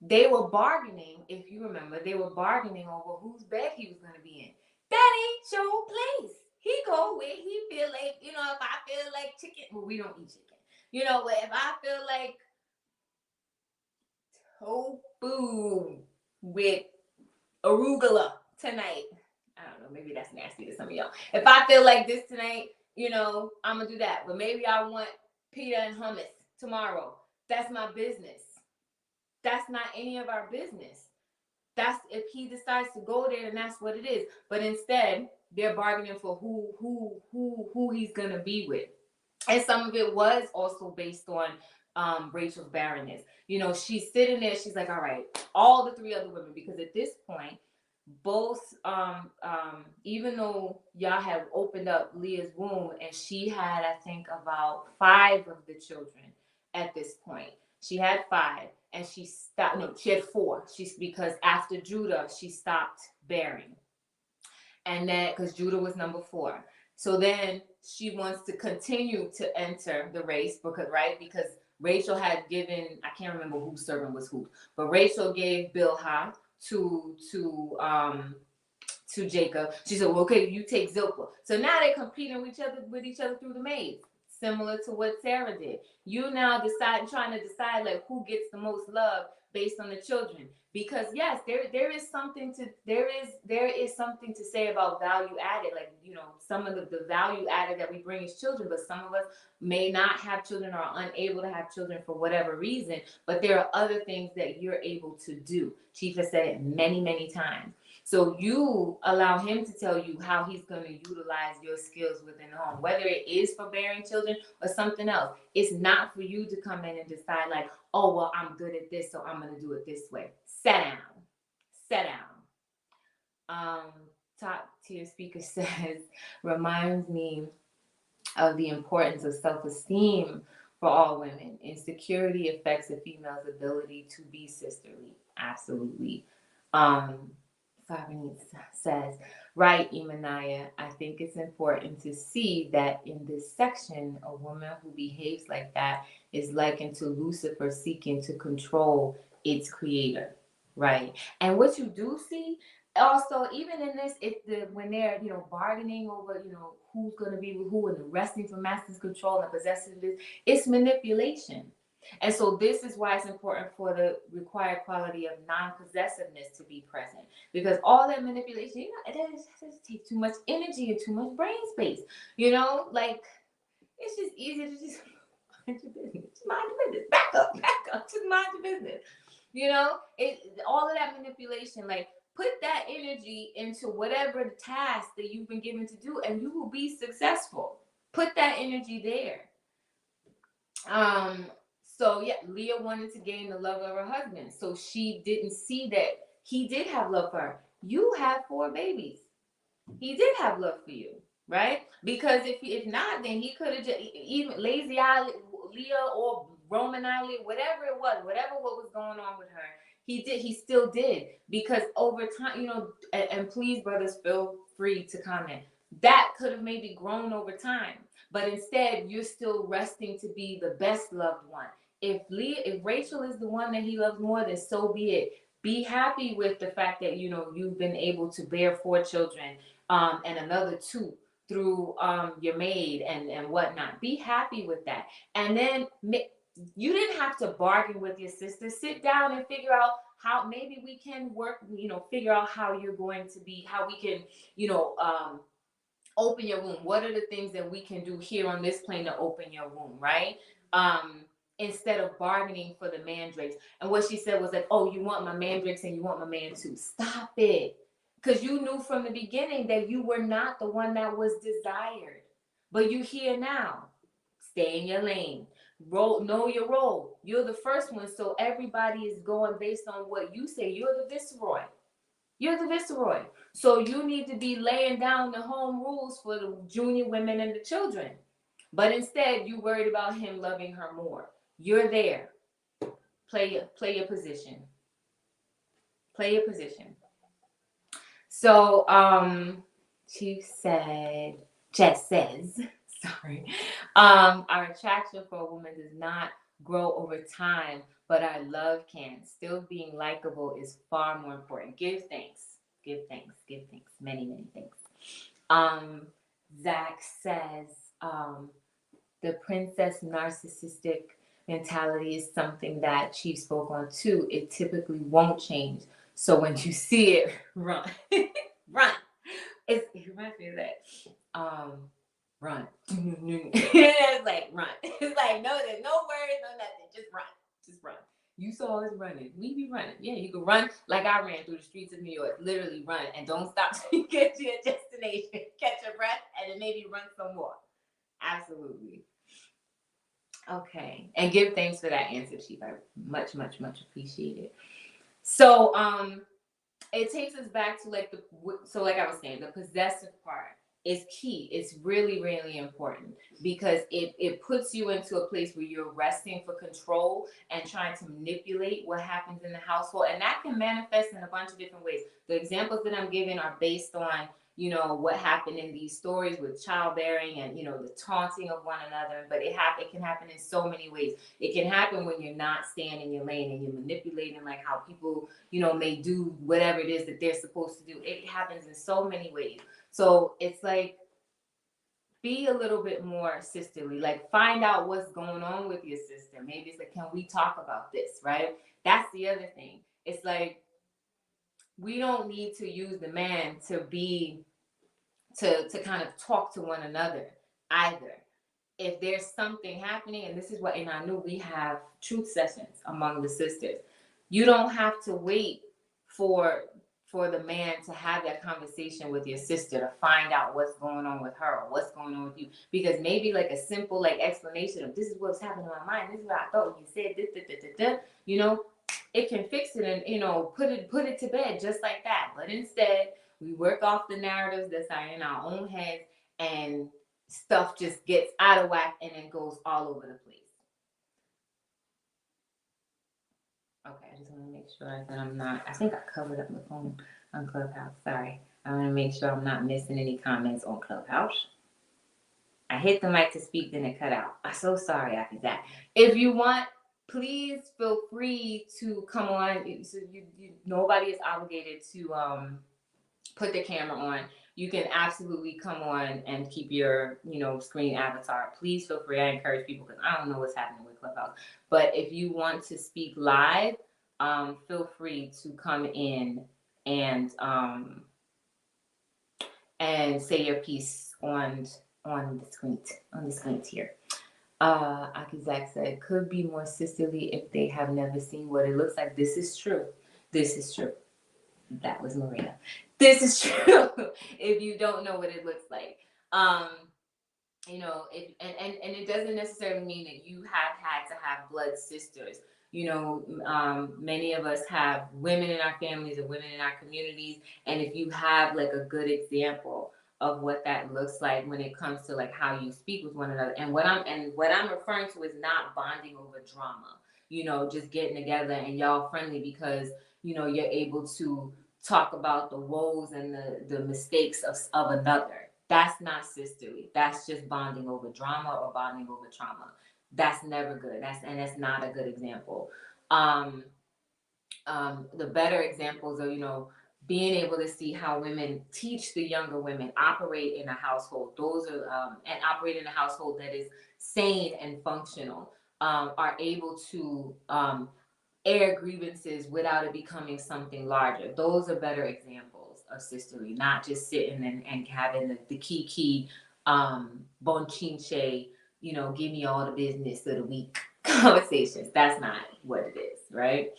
they were bargaining, if you remember, they were bargaining over whose bed he was going to be in. That ain't your place. He go where he feel like, if I feel like chicken, well, we don't eat chicken. If I feel like tofu with arugula tonight, I don't know, maybe that's nasty to some of y'all. If I feel like this tonight, I'm going to do that. But maybe I want pita and hummus tomorrow. That's my business. That's not any of our business. That's if he decides to go there, and that's what it is. But instead, they're bargaining for who he's gonna be with, and some of it was also based on Rachel's barrenness. She's sitting there. She's like, all right, all the three other women, because at this point, both even though y'all have opened up Leah's womb, and she had, I think, about 5 of the children at this point. She had 5. And she stopped. No, she had 4. Because after Judah, she stopped bearing, and then because Judah was number 4. So then she wants to continue to enter the race because Rachel had given, I can't remember whose servant was who, but Rachel gave Bilhah to Jacob. She said, well, okay, you take Zilpah. So now they're competing with each other through the maids. similar to what Sarah did. You now trying to decide like who gets the most love based on the children. Because yes, there is something to say about value added. Like, some of the value added that we bring as children, but some of us may not have children or are unable to have children for whatever reason. But there are other things that you're able to do. Chief has said it many, many times. So you allow him to tell you how he's going to utilize your skills within the home, whether it is for bearing children or something else. It's not for you to come in and decide like, oh, well, I'm good at this, so I'm going to do it this way. Sit down. Top tier speaker says, reminds me of the importance of self-esteem for all women. Insecurity affects a female's ability to be sisterly. Absolutely. Fabian says, right, Imanaya, I think it's important to see that in this section, a woman who behaves like that is likened to Lucifer seeking to control its creator, right? And what you do see, also, even in this, when they're, bargaining over, who's going to be with who and wrestling for master's control and possessiveness, it's manipulation. And so this is why it's important for the required quality of non-possessiveness to be present. Because all that manipulation, it doesn't take too much energy and too much brain space. Like, it's just easy to just mind your business. Just mind your business. Back up. Just mind your business. All of that manipulation, like, put that energy into whatever the task that you've been given to do, and you will be successful. Put that energy there. So yeah, Leah wanted to gain the love of her husband. So she didn't see that he did have love for her. You had 4 babies. He did have love for you, right? Because if not, then he could have just even lazy eye Leah or Roman eye, whatever it was, what was going on with her. He still did. Because over time, and please, brothers, feel free to comment. That could have maybe grown over time. But instead, you're still resting to be the best loved one. If Rachel is the one that he loves more, then so be it. Be happy with the fact that, you've been able to bear 4 children, and another 2 through your maid and whatnot. Be happy with that. And then you didn't have to bargain with your sister. Sit down and figure out how maybe we can work, figure out how you're going to be, how we can, open your womb. What are the things that we can do here on this plane to open your womb, right? Instead of bargaining for the mandrakes. And what she said was like, oh, you want my mandrakes and you want my man too. Stop it. Because you knew from the beginning that you were not the one that was desired. But you here now. Stay in your lane. Know your role. You're the first one, so everybody is going based on what you say. You're the viceroy. So you need to be laying down the home rules for the junior women and the children. But instead, you worried about him loving her more. You're there. Play your position. So, Jess says, sorry, our attraction for a woman does not grow over time, but our love can. Still being likable is far more important. Give thanks. Many, many thanks. Zach says, the princess narcissistic mentality is something that Chief spoke on too. It typically won't change. So when you see it, run. Run. It reminds me of that. Run. It's like run. It's like no, there's no words, no nothing. Just run. You saw us running. We be running. Yeah, you can run like I ran through the streets of New York. Literally run and don't stop till you get to your destination. Catch your breath and then maybe run some more. Absolutely. Okay. And give thanks for that answer, Chief. I much appreciate it. So it takes us back to like I was saying, the possessive part is key. It's really, really important because it puts you into a place where you're resting for control and trying to manipulate what happens in the household. And that can manifest in a bunch of different ways. The examples that I'm giving are based on, what happened in these stories with childbearing and, the taunting of one another. But it can happen in so many ways. It can happen when you're not staying in your lane and you're manipulating like how people, may do whatever it is that they're supposed to do. It happens in so many ways. So it's like, be a little bit more sisterly. Like, find out what's going on with your sister. Maybe it's like, can we talk about this, right? That's the other thing. It's like, we don't need to use the man to be to kind of talk to one another either. If there's something happening, and this is what, and I know we have truth sessions among the sisters, you don't have to wait for the man to have that conversation with your sister to find out what's going on with her or what's going on with you, because maybe like a simple like explanation of this is what's happening in my mind, this is what I thought when you said this, you know, it can fix it and, you know, put it to bed just like that. But instead, we work off the narratives that are in our own heads, and stuff just gets out of whack and then goes all over the place. Okay, I just want to make sure that I'm not, I think I covered up the phone on Clubhouse. Sorry. I want to make sure I'm not missing any comments on Clubhouse. I hit the mic to speak, then it cut out. I'm so sorry after that. If you want, please feel free to come on. So nobody is obligated to put the camera on. You can absolutely come on and keep your, you know, screen avatar. Please feel free. I encourage people, because I don't know what's happening with Clubhouse. But if you want to speak live, feel free to come in and say your piece on the screen here. Akizak said, could be more sisterly if they have never seen what it looks like. This is true. This is true. That was Marina. This is true. If you don't know what it looks like, you know, if and it doesn't necessarily mean that you have had to have blood sisters. You know, many of us have women in our families and women in our communities, and if you have like a good example of what that looks like when it comes to like how you speak with one another, and what I'm referring to is not bonding over drama. You know, just getting together and y'all friendly because, you know, you're able to talk about the woes and the mistakes of another. That's not sisterly. That's just bonding over drama or bonding over trauma. That's never good. That's not a good example. Um, the better examples are, you know, being able to see how women teach the younger women, operate in a household. Those are and operate in a household that is sane and functional. Are able to air grievances without it becoming something larger. Those are better examples of sisterly, not just sitting and having the key bon chinche, you know, give me all the business of the week conversations. That's not what it is, right?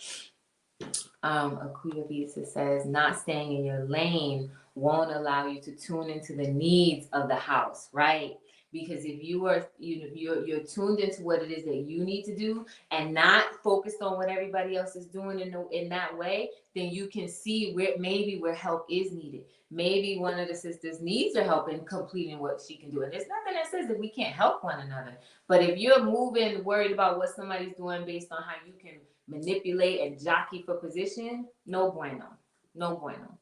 Akuya Visa says, not staying in your lane won't allow you to tune into the needs of the house, right? Because if you are, you know, you're tuned into what it is that you need to do and not focused on what everybody else is doing in that way, then you can see where help is needed. Maybe one of the sisters needs your help in completing what she can do. And there's nothing that says that we can't help one another. But if you're moving, worried about what somebody's doing based on how you can manipulate and jockey for position, no bueno. No bueno.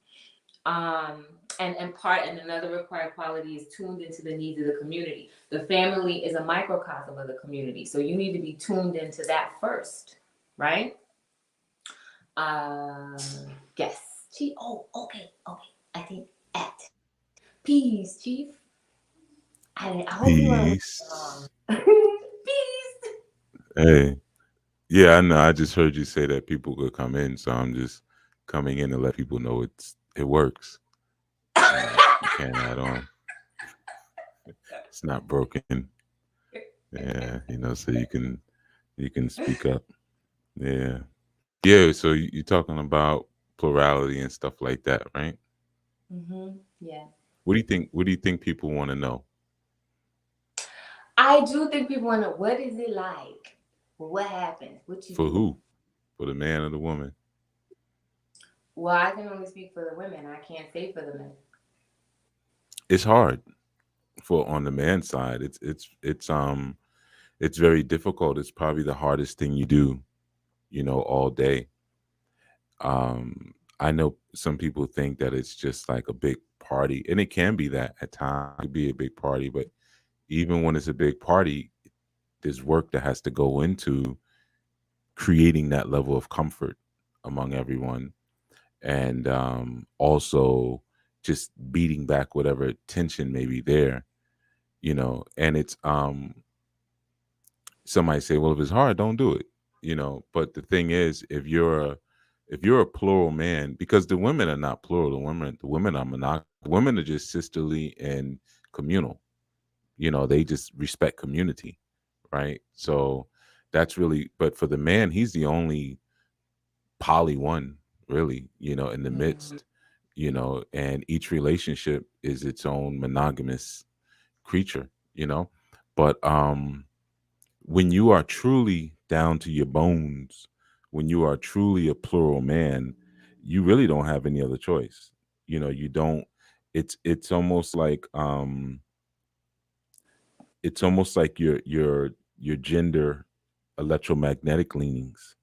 And another required quality is tuned into the needs of the community. The family is a microcosm of the community, so you need to be tuned into that first, right? Yes. Chief. Oh, okay. I think at peace, Chief. I hope you weren't Peace. peace. Hey. Yeah, I know. I just heard you say that people could come in, so I'm just coming in to let people know it works. You can't add on. It's not broken. Yeah, so you can speak up. Yeah. Yeah, so you're talking about plurality and stuff like that, right? Yeah. What do you think people want to know? I do think people want to know, what is it like? What happens? What you For do? who? For the man or the woman? Well, I can only speak for the women. I can't say for the men. It's hard for on the man side. It's very difficult. It's probably the hardest thing you do, all day. I know some people think that it's just like a big party, and it can be that at times. It could be a big party, but even when it's a big party, there's work that has to go into creating that level of comfort among everyone, and also just beating back whatever tension may be there. And it's somebody say, well, if it's hard, don't do it. But the thing is, if you're a plural man, because the women are not plural, the women are monogamous. Women are just sisterly and communal. They just respect community, right? So that's really, but for the man, he's the only poly one, really, in the Mhm. midst, and each relationship is its own monogamous creature, but when you are truly down to your bones, when you are truly a plural man, you really don't have any other choice. You don't. It's almost like your gender electromagnetic leanings.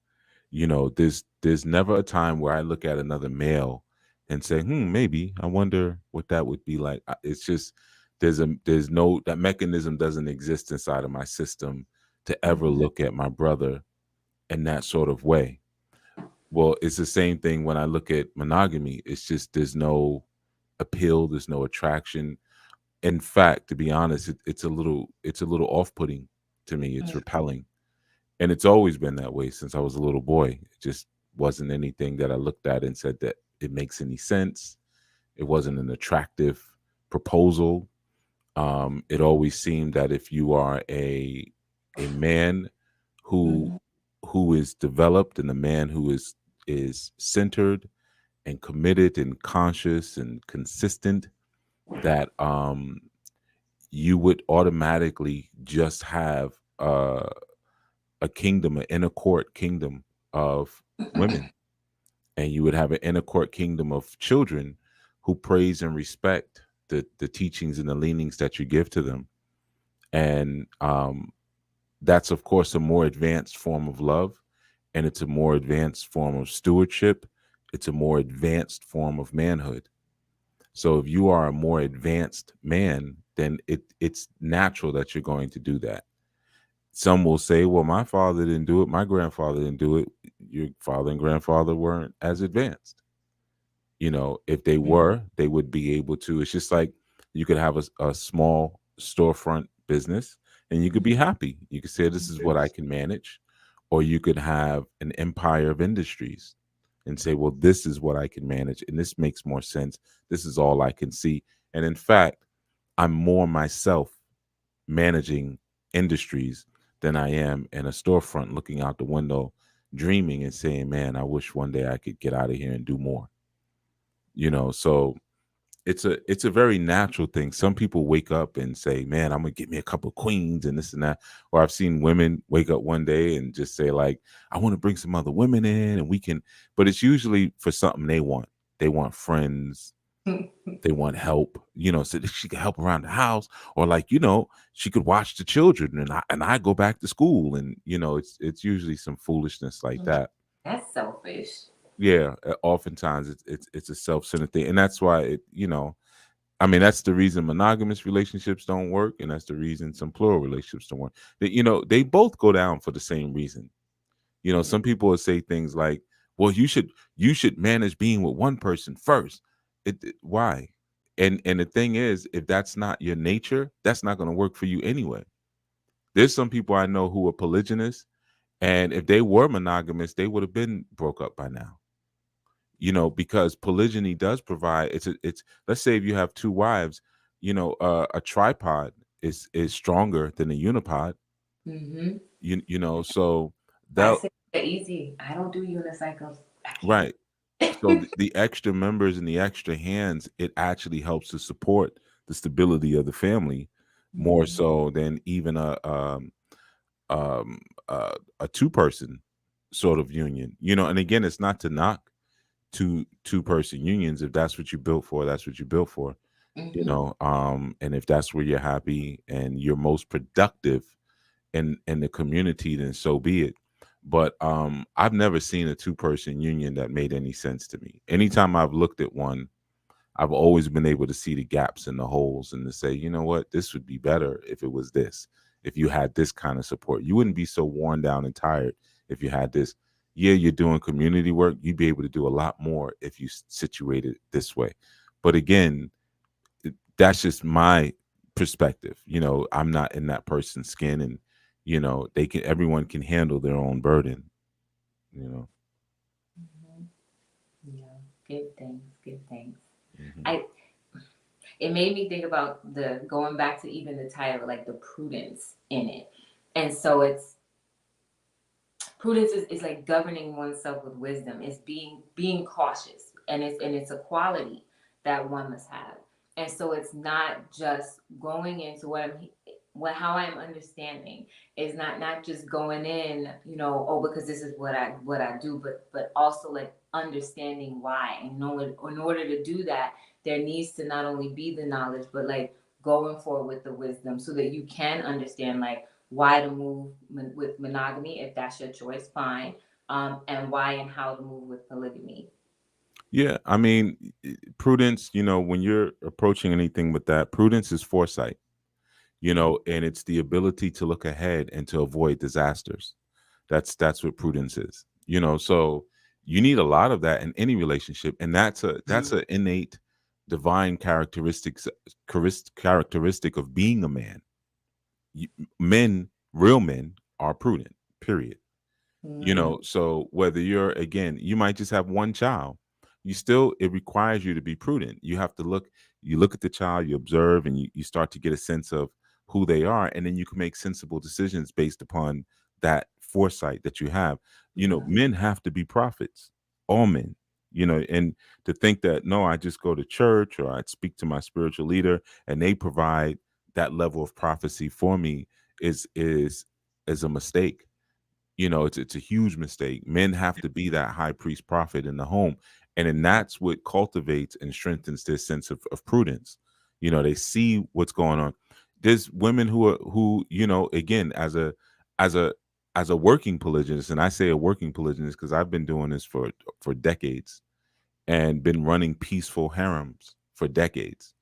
There's never a time where I look at another male and say, maybe I wonder what that would be like. It's just there's no, that mechanism doesn't exist inside of my system to ever Mhm. look at my brother in that sort of way. Well, it's the same thing when I look at monogamy. It's just there's no appeal, there's no attraction. In fact, to be honest, it's a little off-putting to me. It's repelling, and it's always been that way since I was a little boy. It just wasn't anything that I looked at and said that it makes any sense. It wasn't an attractive proposal. It always seemed that if you are a man who Mhm. who is developed, and a man who is centered and committed and conscious and consistent, that you would automatically just have a kingdom, an inner court kingdom of women, and you would have an inner court kingdom of children who praise and respect the teachings and the leanings that you give to them. And that's, of course, a more advanced form of love, and it's a more advanced form of stewardship. It's a more advanced form of manhood. So if you are a more advanced man, then it's natural that you're going to do that. Some will say, well, my father didn't do it, my grandfather didn't do it. Your father and grandfather weren't as advanced. If they Mhm. were, they would be able to. It's just like you could have a small storefront business and you could be happy. You could say, this is what I can manage. Or you could have an empire of industries and say, well, this is what I can manage. And this makes more sense. This is all I can see. And in fact, I'm more myself managing industries than I am in a storefront looking out the window, dreaming and saying, man, I wish one day I could get out of here and do more. So it's a very natural thing. Some people wake up and say, man, I'm gonna get me a couple of queens and this and that. Or I've seen women wake up one day and just say, like, I want to bring some other women in and we can, but it's usually for something they want. They want friends, they want help, so that she could help around the house, or, like, she could watch the children, and I go back to school, and it's usually some foolishness like that. That's selfish. Yeah, oftentimes it's a self-centered thing, and that's why I mean, that's the reason monogamous relationships don't work, and that's the reason some plural relationships don't work. That they both go down for the same reason. Some people will say things like, "Well, you should manage being with one person first." Why? And the thing is, if that's not your nature, that's not going to work for you anyway. There's some people I know who are polygynous, and if they were monogamous, they would have been broke up by now. Because polygyny does provide, it's let's say if you have two wives, a tripod is stronger than a unipod. Mm-hmm. So I that say they're easy. I don't do unicycles. I can't. right. So the extra members and the extra hands, it actually helps to support the stability of the family more Mhm. so than even um a two-person sort of union. And again, it's not to knock two-person unions. If that's what you built for, that's what you built for. Mhm. And if that's where you're happy and you're most productive in the community, then so be it. But I've never seen a two-person union that made any sense to me. Anytime I've looked at one, I've always been able to see the gaps and the holes, and to say, you know what, this would be better if it was this. If you had this kind of support, you wouldn't be so worn down and tired if you had this. Yeah, you're doing community work. You'd be able to do a lot more if you situated this way. But again, that's just my perspective. I'm not in that person's skin, and everyone can handle their own burden. You know. Mhm. Yeah, good things, good things. Hmm. I It made me think about the going back to even the title, like the prudence in it. And so it's prudence is like governing oneself with wisdom. It's being cautious, and it's a quality that one must have. And so it's not just going into how I'm understanding is not just going in, oh, because this is what I do, but also like understanding why. And in order to do that, there needs to not only be the knowledge, but like going forward with the wisdom so that you can understand like why to move with monogamy if that's your choice, fine, and why and how to move with polygamy. Yeah, I mean, prudence. When you're approaching anything with that, prudence is foresight. And it's the ability to look ahead and to avoid disasters. That's what prudence is. So you need a lot of that in any relationship, and that's an innate divine characteristic of being a man. You, men, real men, are prudent. Period. Mm, So whether you're, again, you might just have one child, it requires you to be prudent. You look at the child, you observe, and you start to get a sense of who they are, and then you can make sensible decisions based upon that foresight that you have. yeah. Men have to be prophets, all men. And to think that, no, I just go to church or I speak to my spiritual leader and they provide that level of prophecy for me is a mistake. It's a huge mistake. Men have to be that high priest prophet in the home, and then that's what cultivates and strengthens their sense of prudence. They see what's going on. There's women who again, as a as a working polygynist, and I say a working polygynist because I've been doing this for decades and been running peaceful harems for decades.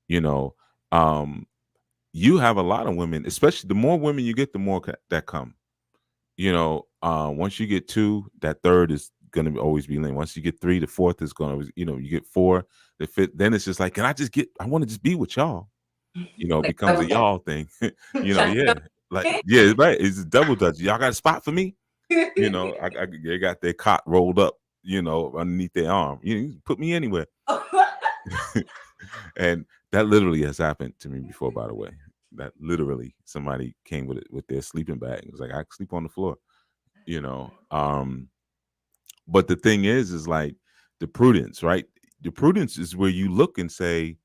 you know um you have a lot of women, especially the more women you get, the more that come. Once you get two, that third is going to always be lame. Once you get three, the fourth is going to, you get four, the fifth. Then it's just like, I want to just be with y'all. It Like becomes double a dutch. y'all thing. Trying Yeah. to Like, yeah, it's right. It's a double dutch. Y'all got a spot for me? They got their cot rolled up, underneath their arm. You can put me anywhere. And that literally has happened to me before, by the way. That literally somebody came with their sleeping bag. It was like, I can sleep on the floor, you know. But the thing is like the prudence, right? The prudence is where you look and say,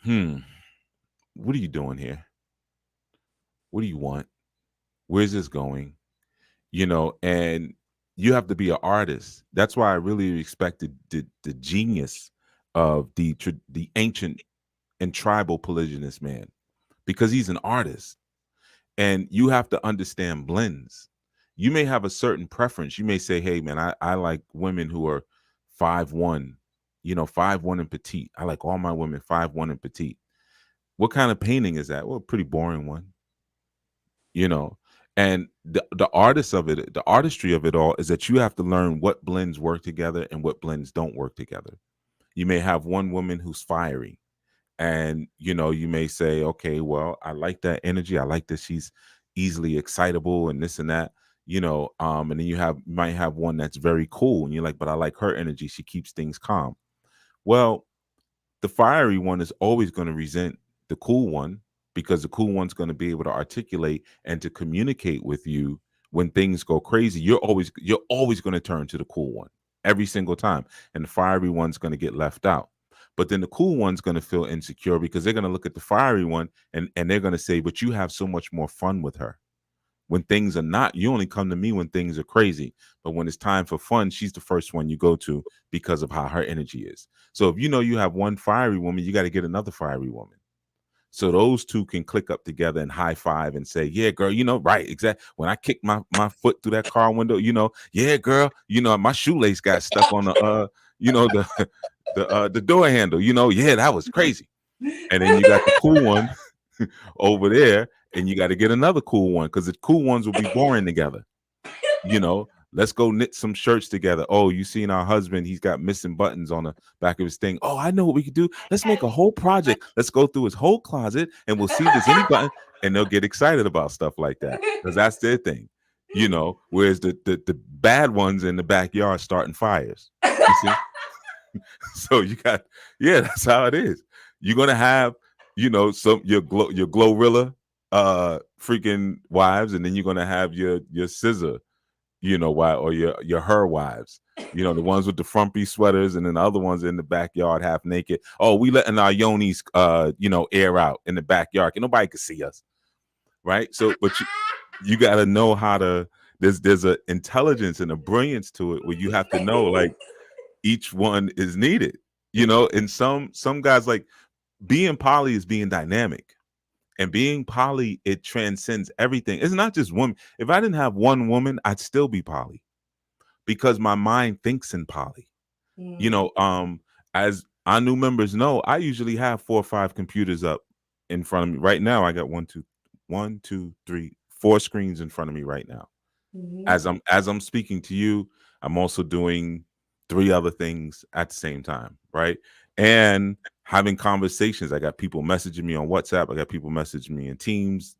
hmm, what are you doing here? What do you want? Where's this going? And you have to be an artist. That's why I really respected the genius of the ancient and tribal polygynous man, because he's an artist. And you have to understand blends. You may have a certain preference. You may say, hey man, I like women who are 5'1", 5'1" and petite. I like all my women 5'1" and petite. What kind of painting is that? Well, a pretty boring one. you know and the artistry of it all is that you have to learn what blends work together and what blends don't work together. You may have one woman who's fiery, and you may say, okay, well, I like that energy, I like that she's easily excitable and this and that. And then might have one that's very cool, and you're like, but I like her energy, she keeps things calm. Well, the fiery one is always going to resent the cool one, because the cool one's going to be able to articulate and to communicate with you when things go crazy. You're always going to turn to the cool one every single time, and the fiery one's going to get left out. But then the cool one's going to feel insecure because they're going to look at the fiery one, and they're going to say, but you have so much more fun with her. When things are not, you only come to me when things are crazy. But when it's time for fun, she's the first one you go to because of how her energy is. So if you have one fiery woman, you got to get another fiery woman. So those two can click up together and high five and say, yeah, girl, right, exactly. When I kicked my foot through that car window, yeah, girl, my shoelace got stuck on the the door handle, yeah, that was crazy. And then you got the cool one over there, and you got to get another cool one because the cool ones will be boring together. Let's go knit some shirts together. Oh, you seen our husband? He's got missing buttons on the back of his thing. Oh, I know what we could do. Let's make a whole project. Let's go through his whole closet and we'll see if there's any button. And they'll get excited about stuff like that because that's their thing, Whereas the bad ones in the backyard starting fires. You see, so you got, yeah, that's how it is. You're gonna have, some your Glorilla freaking wives, and then you're gonna have your scissor, why, or your her wives, the ones with the frumpy sweaters, and then the other ones in the backyard half naked. Oh, we letting our yonis air out in the backyard. Nobody can see us, right? So, but you got to know how to. There's a intelligence and a brilliance to it where you have to know like each one is needed. And some guys, like, being poly is being dynamic. And being poly, it transcends everything. It's not just women. If I didn't have one woman, I'd still be poly because my mind thinks in poly. As our new members know, I usually have 4 or 5 computers up in front of me. Right now, I got one, two, three, 4 screens in front of me right now. As I'm speaking to you, I'm also doing 3 other things at the same time, right? And having conversations. I got people messaging me on WhatsApp. I got people messaging me in Teams.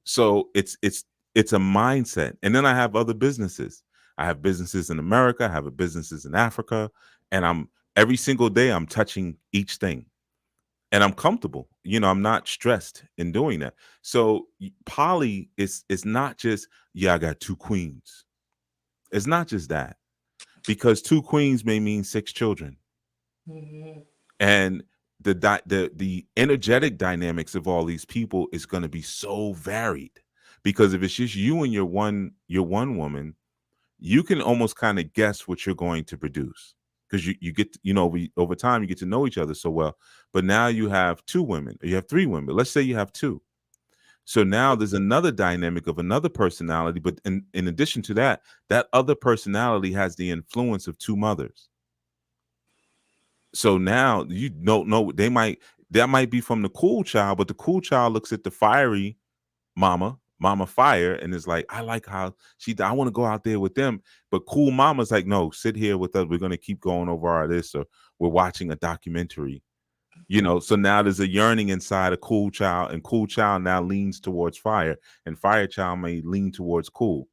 So it's a mindset. And then I have other businesses. I have businesses in America. I have businesses in Africa, and I'm every single day I'm touching each thing, and I'm comfortable. I'm not stressed in doing that. So poly is not just, yeah, I got 2 queens. It's not just that, because 2 queens may mean 6 children, and the energetic dynamics of all these people is going to be so varied. Because if it's just you and your one woman, you can almost kind of guess what you're going to produce, because you get, over time you get to know each other so well. But now you have 2 women, or you have 3 women. Let's say you have 2. So now there's another dynamic of another personality, but in addition to that, that other personality has the influence of 2 mothers. So now you don't know, that might be from the cool child, but the cool child looks at the fiery mama fire, and is like, I like how I want to go out there with them. But cool mama's like, no, sit here with us, we're going to keep going over our this, or we're watching a documentary. So now there's a yearning inside a cool child, and cool child now leans towards fire, and fire child may lean towards cool.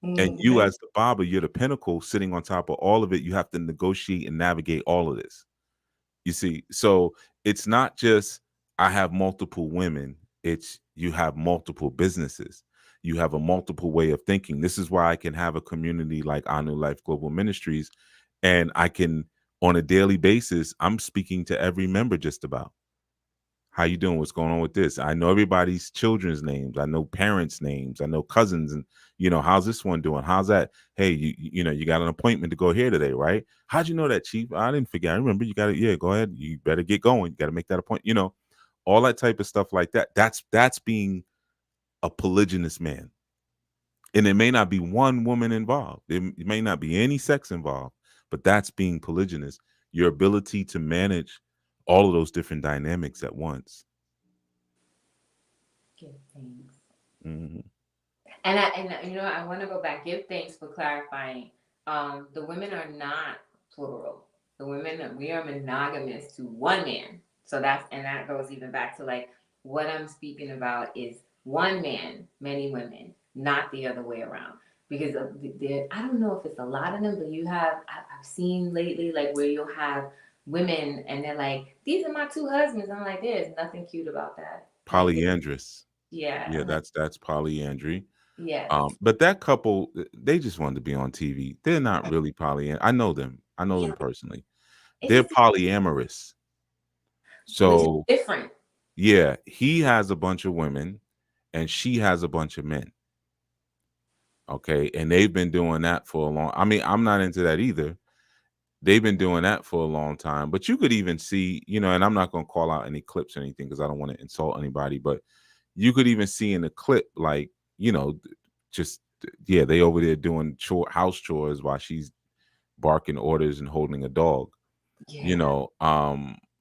And you, as the Baba, you're the pinnacle sitting on top of all of it. You have to negotiate and navigate all of this. You see, so it's not just I have multiple women, it's you have multiple businesses. You have a multiple way of thinking. This is why I can have a community like Anu Life Global Ministries, and I can, on a daily basis, I'm speaking to every member just about. How you doing? What's going on with this? I know everybody's children's names. I know parents' names. I know cousins, and how's this one doing? How's that? Hey, you got an appointment to go here today, right? How'd you know that, Chief? I didn't forget. I remember you got it. Yeah, go ahead. You better get going. You got to make that appointment. All that type of stuff like that. That's being a polygynous man, and it may not be one woman involved. It may not be any sex involved, but that's being polygynous. Your ability to manage all of those different dynamics at once. Give thanks. Mm-hmm. And I want to go back. Give thanks for clarifying. The women are not plural. The women, we are monogamous to one man. So that goes even back to like what I'm speaking about is one man, many women, not the other way around. Because I don't know if it's a lot of them, but I've seen lately like where you'll have women and they're like, these are my 2 husbands. I'm like, there's nothing cute about that. Like, Polyandrous. yeah, Yeah, I'm like, that's polyandry. yes. But that couple, they just wanted to be on TV. They're not really polyand. I know them. I know Yeah, them personally. it They're just polyamorous. which is So different. yeah, he has a bunch of women, and she has a bunch of men. Okay, and they've been doing that for a long. I mean, I'm not into that either. They've been doing that for a long time. But you could even see, and I'm not going to call out any clips or anything because I don't want to insult anybody. But you could even see in the clip, like, just, yeah, they over there doing house chores while she's barking orders and you know holding a dog. Yeah.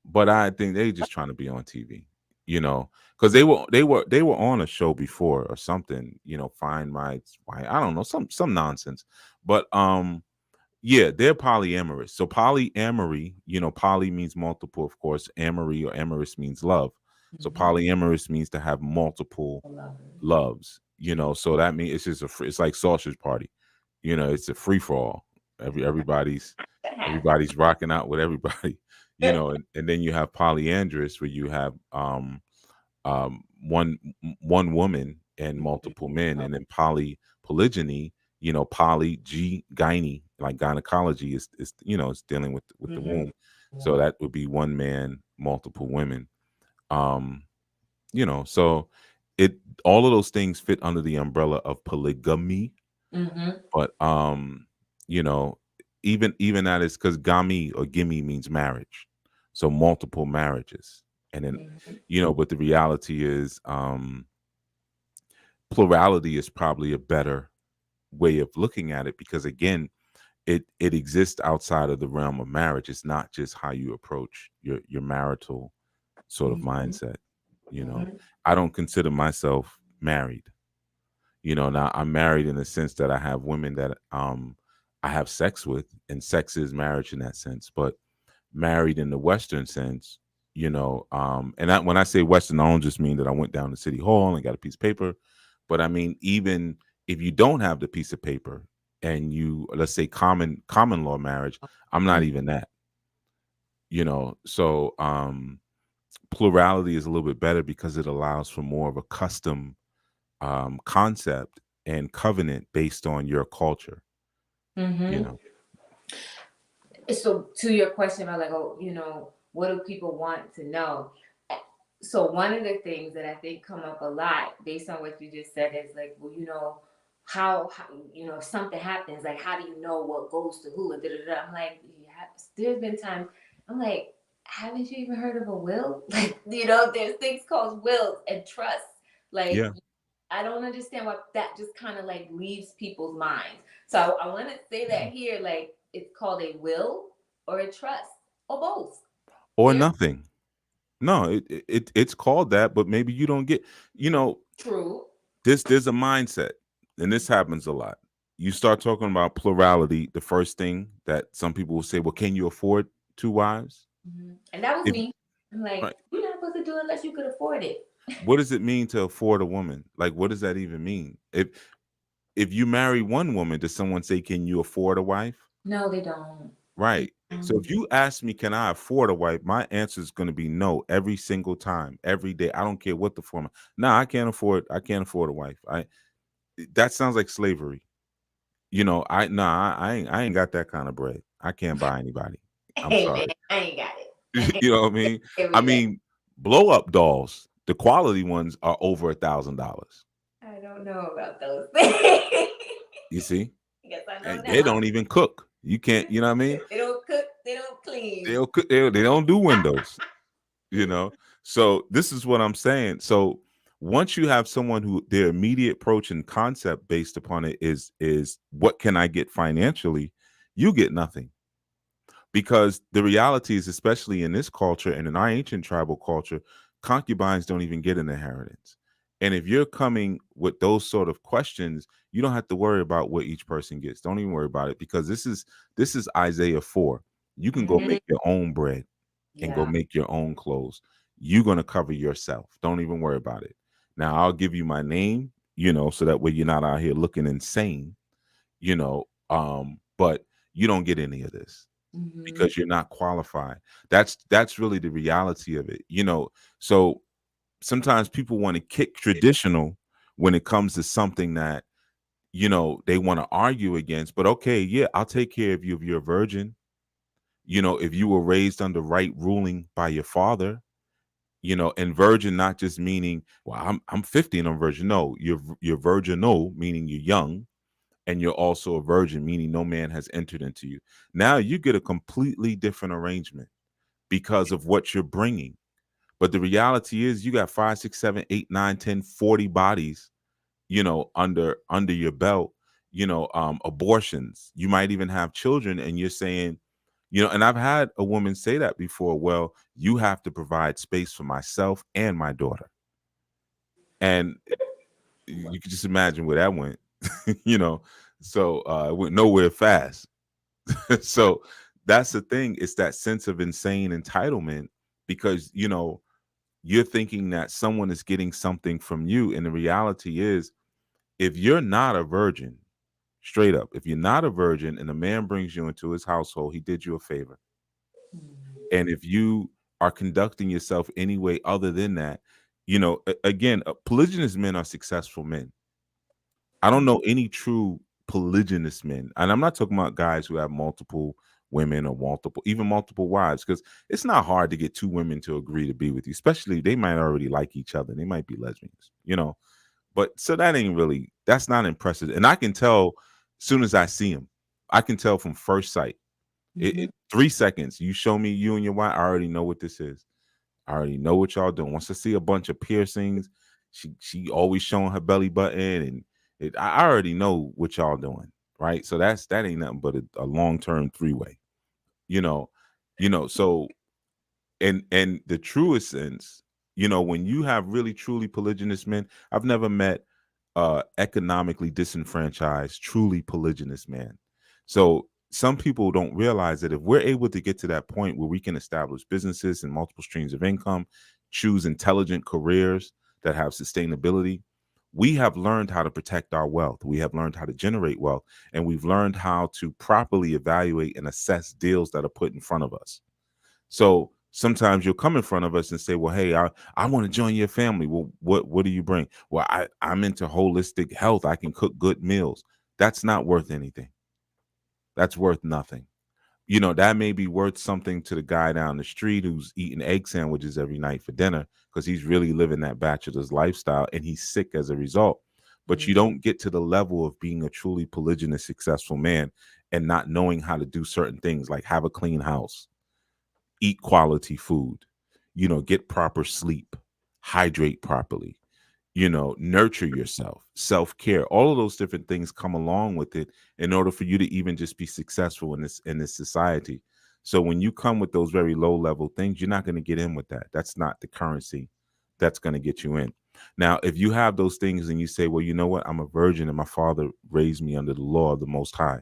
But I think they just trying to be on TV. you know, because they were on a show before or something, find my why, I don't know, some nonsense. But yeah, they're polyamorous. So polyamory, poly means multiple, of course. Amory or amorous means love. So Mm-hmm. polyamorous means to have multiple Lovers. loves. So that means it's just it's like sausage party. It's a free for all. That happens. Everybody's rocking out with everybody. And then you have polyandrous, where you have one woman and multiple men. And then polygyny, poly g gyne, like gynecology is it's dealing with the Mm-hmm. womb. So that would be one man, multiple women. um so it all of those things fit under the umbrella of polygamy. Mm-hmm. But you know even that is because gami or gimme means marriage, so multiple marriages. And then, Mm-hmm. but the reality is, plurality is probably a better way of looking at it, because again, it exists outside of the realm of marriage. It's not just how you approach your marital sort of Mm-hmm. mindset. you know Mm-hmm. I don't consider myself married. Now I'm married in the sense that I have women that I have sex with, and sex is marriage in that sense. But married in the Western sense, and when I say Western, I don't just mean that I went down to City Hall and got a piece of paper, but I mean, even if you don't have the piece of paper, and you, let's say, common law marriage, I'm not even that. So plurality is a little bit better because it allows for more of a custom concept and covenant based on your culture. You Mm-hmm. know, So to your question about like, oh, what do people want to know? So one of the things that I think come up a lot based on what you just said is like, well, how if something happens, like how do you know what goes to who and da da da. I'm like, yeah, there's been times I'm like, haven't you even heard of a will? Like, there's things called wills and trusts. Like, yeah. I don't understand why that just kind of like leaves people's minds. So I want to say that here, like it's called a will or a trust or both. Or They're nothing. No, it's called that, but maybe you don't get. You know, true. there's a mindset, and this happens a lot. You start talking about plurality, the first thing that some people will say, well, can you afford two wives? And that was If me. I'm like, Right, you're not supposed to do it unless you could afford it. what does it mean to afford a woman? Like, what does that even mean? If you marry one woman, does someone say, can you afford a wife? No, they don't. Right. So if Um, you ask me, can I afford a wife? My answer is going to be no every single time, every day. I don't care what the form. No, I can't afford a wife. That sounds like slavery. I ain't got that kind of bread. I can't buy anybody. I'm hey man, sorry. I ain't got it. You know what I mean? I Every day. mean, blow up dolls, the quality ones are over $1,000. I don't know about those things. You see? Guess I know And they now. don't even cook. You can't, you know what I mean? They don't cook. They don't clean. They don't do windows. you know so this is what I'm saying. So once you have someone who their immediate approach and concept based upon it is what can I get financially, you get nothing. Because the reality is, especially in this culture and in our ancient tribal culture, concubines don't even get an inheritance. And if you're coming with those sort of questions, you don't have to worry about what each person gets. Don't even worry about it, because this is Isaiah 4. You can go Mhm. make your own bread and go Yeah. make your own clothes. You're going to cover yourself. Don't even worry about it. Now, I'll give you my name, so that way you're not out here looking insane, but you don't get any of this Hmm. because you're not qualified. That's really the reality of it. So sometimes people want to kick traditional when it comes to something that they want to argue against. But okay, yeah, I'll take care of you if you're a virgin. If you were raised under right ruling by your father. And virgin not just meaning, well, I'm 50 and I'm virgin. No, you're virginal, meaning you're young, and you're also a virgin, meaning no man has entered into you. Now you get a completely different arrangement because of what you're bringing. But the reality is, you got 5, 6, 7, 8, 9, 10, 40 bodies, under your belt. Abortions. You might even have children, and you're saying, And I've had a woman say that before. Well, you have to provide space for myself and my daughter. And you can just imagine where that went, you know. So it went nowhere fast. So that's the thing. It's that sense of insane entitlement because, you're thinking that someone is getting something from you. And the reality is, if you're not a virgin, straight up, if you're not a virgin and a man brings you into his household, he did you a favor. And if you are conducting yourself any way other than that, again, polygynous men are successful men. I don't know any true polygynous men. And I'm not talking about guys who have multiple women or even multiple wives, because it's not hard to get two women to agree to be with you, especially they might already like each other. They might be lesbians. But so that's not impressive. And I can tell as soon as I see him, I can tell from first sight. Mm-hmm. 3 seconds, you show me you and your wife, I already know what this is. I already know what y'all doing. Once I see a bunch of piercings, she always showing her belly button, and I already know what y'all doing, right? So that ain't nothing but a long term 3-way, you know, So and the truest sense, when you have really truly polygynous men, I've never met economically disenfranchised, truly polygynous man. So some people don't realize that if we're able to get to that point where we can establish businesses and multiple streams of income, choose intelligent careers that have sustainability, we have learned how to protect our wealth. We have learned how to generate wealth, and we've learned how to properly evaluate and assess deals that are put in front of us. So sometimes you'll come in front of us and say, well, hey, I want to join your family. Well, what do you bring? Well, I'm into holistic health. I can cook good meals. That's not worth anything. That's worth nothing. That may be worth something to the guy down the street who's eating egg sandwiches every night for dinner because he's really living that bachelor's lifestyle and he's sick as a result. But you don't get to the level of being a truly polygynous, successful man and not knowing how to do certain things like have a clean house, eat quality food, get proper sleep, hydrate properly, nurture yourself, self-care. All of those different things come along with it in order for you to even just be successful in this society. So when you come with those very low level things, you're not going to get in with that. That's not the currency that's going to get you in. Now, if you have those things and you say, well, you know what, I'm a virgin and my father raised me under the law of the Most High,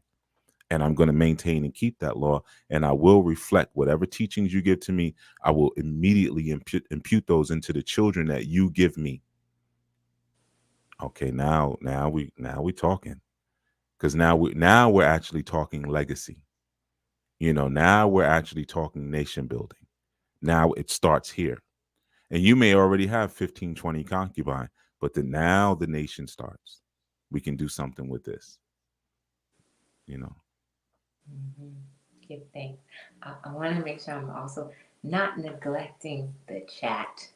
and I'm going to maintain and keep that law. And I will reflect whatever teachings you give to me. I will immediately impute those into the children that you give me. Okay, now we talking, because now we're actually talking legacy. Now we're actually talking nation building. Now it starts here, and you may already have 15, 20 concubine, but now the nation starts. We can do something with this. You know. Mm-hmm. Give thanks. I want to make sure I'm also not neglecting the chat.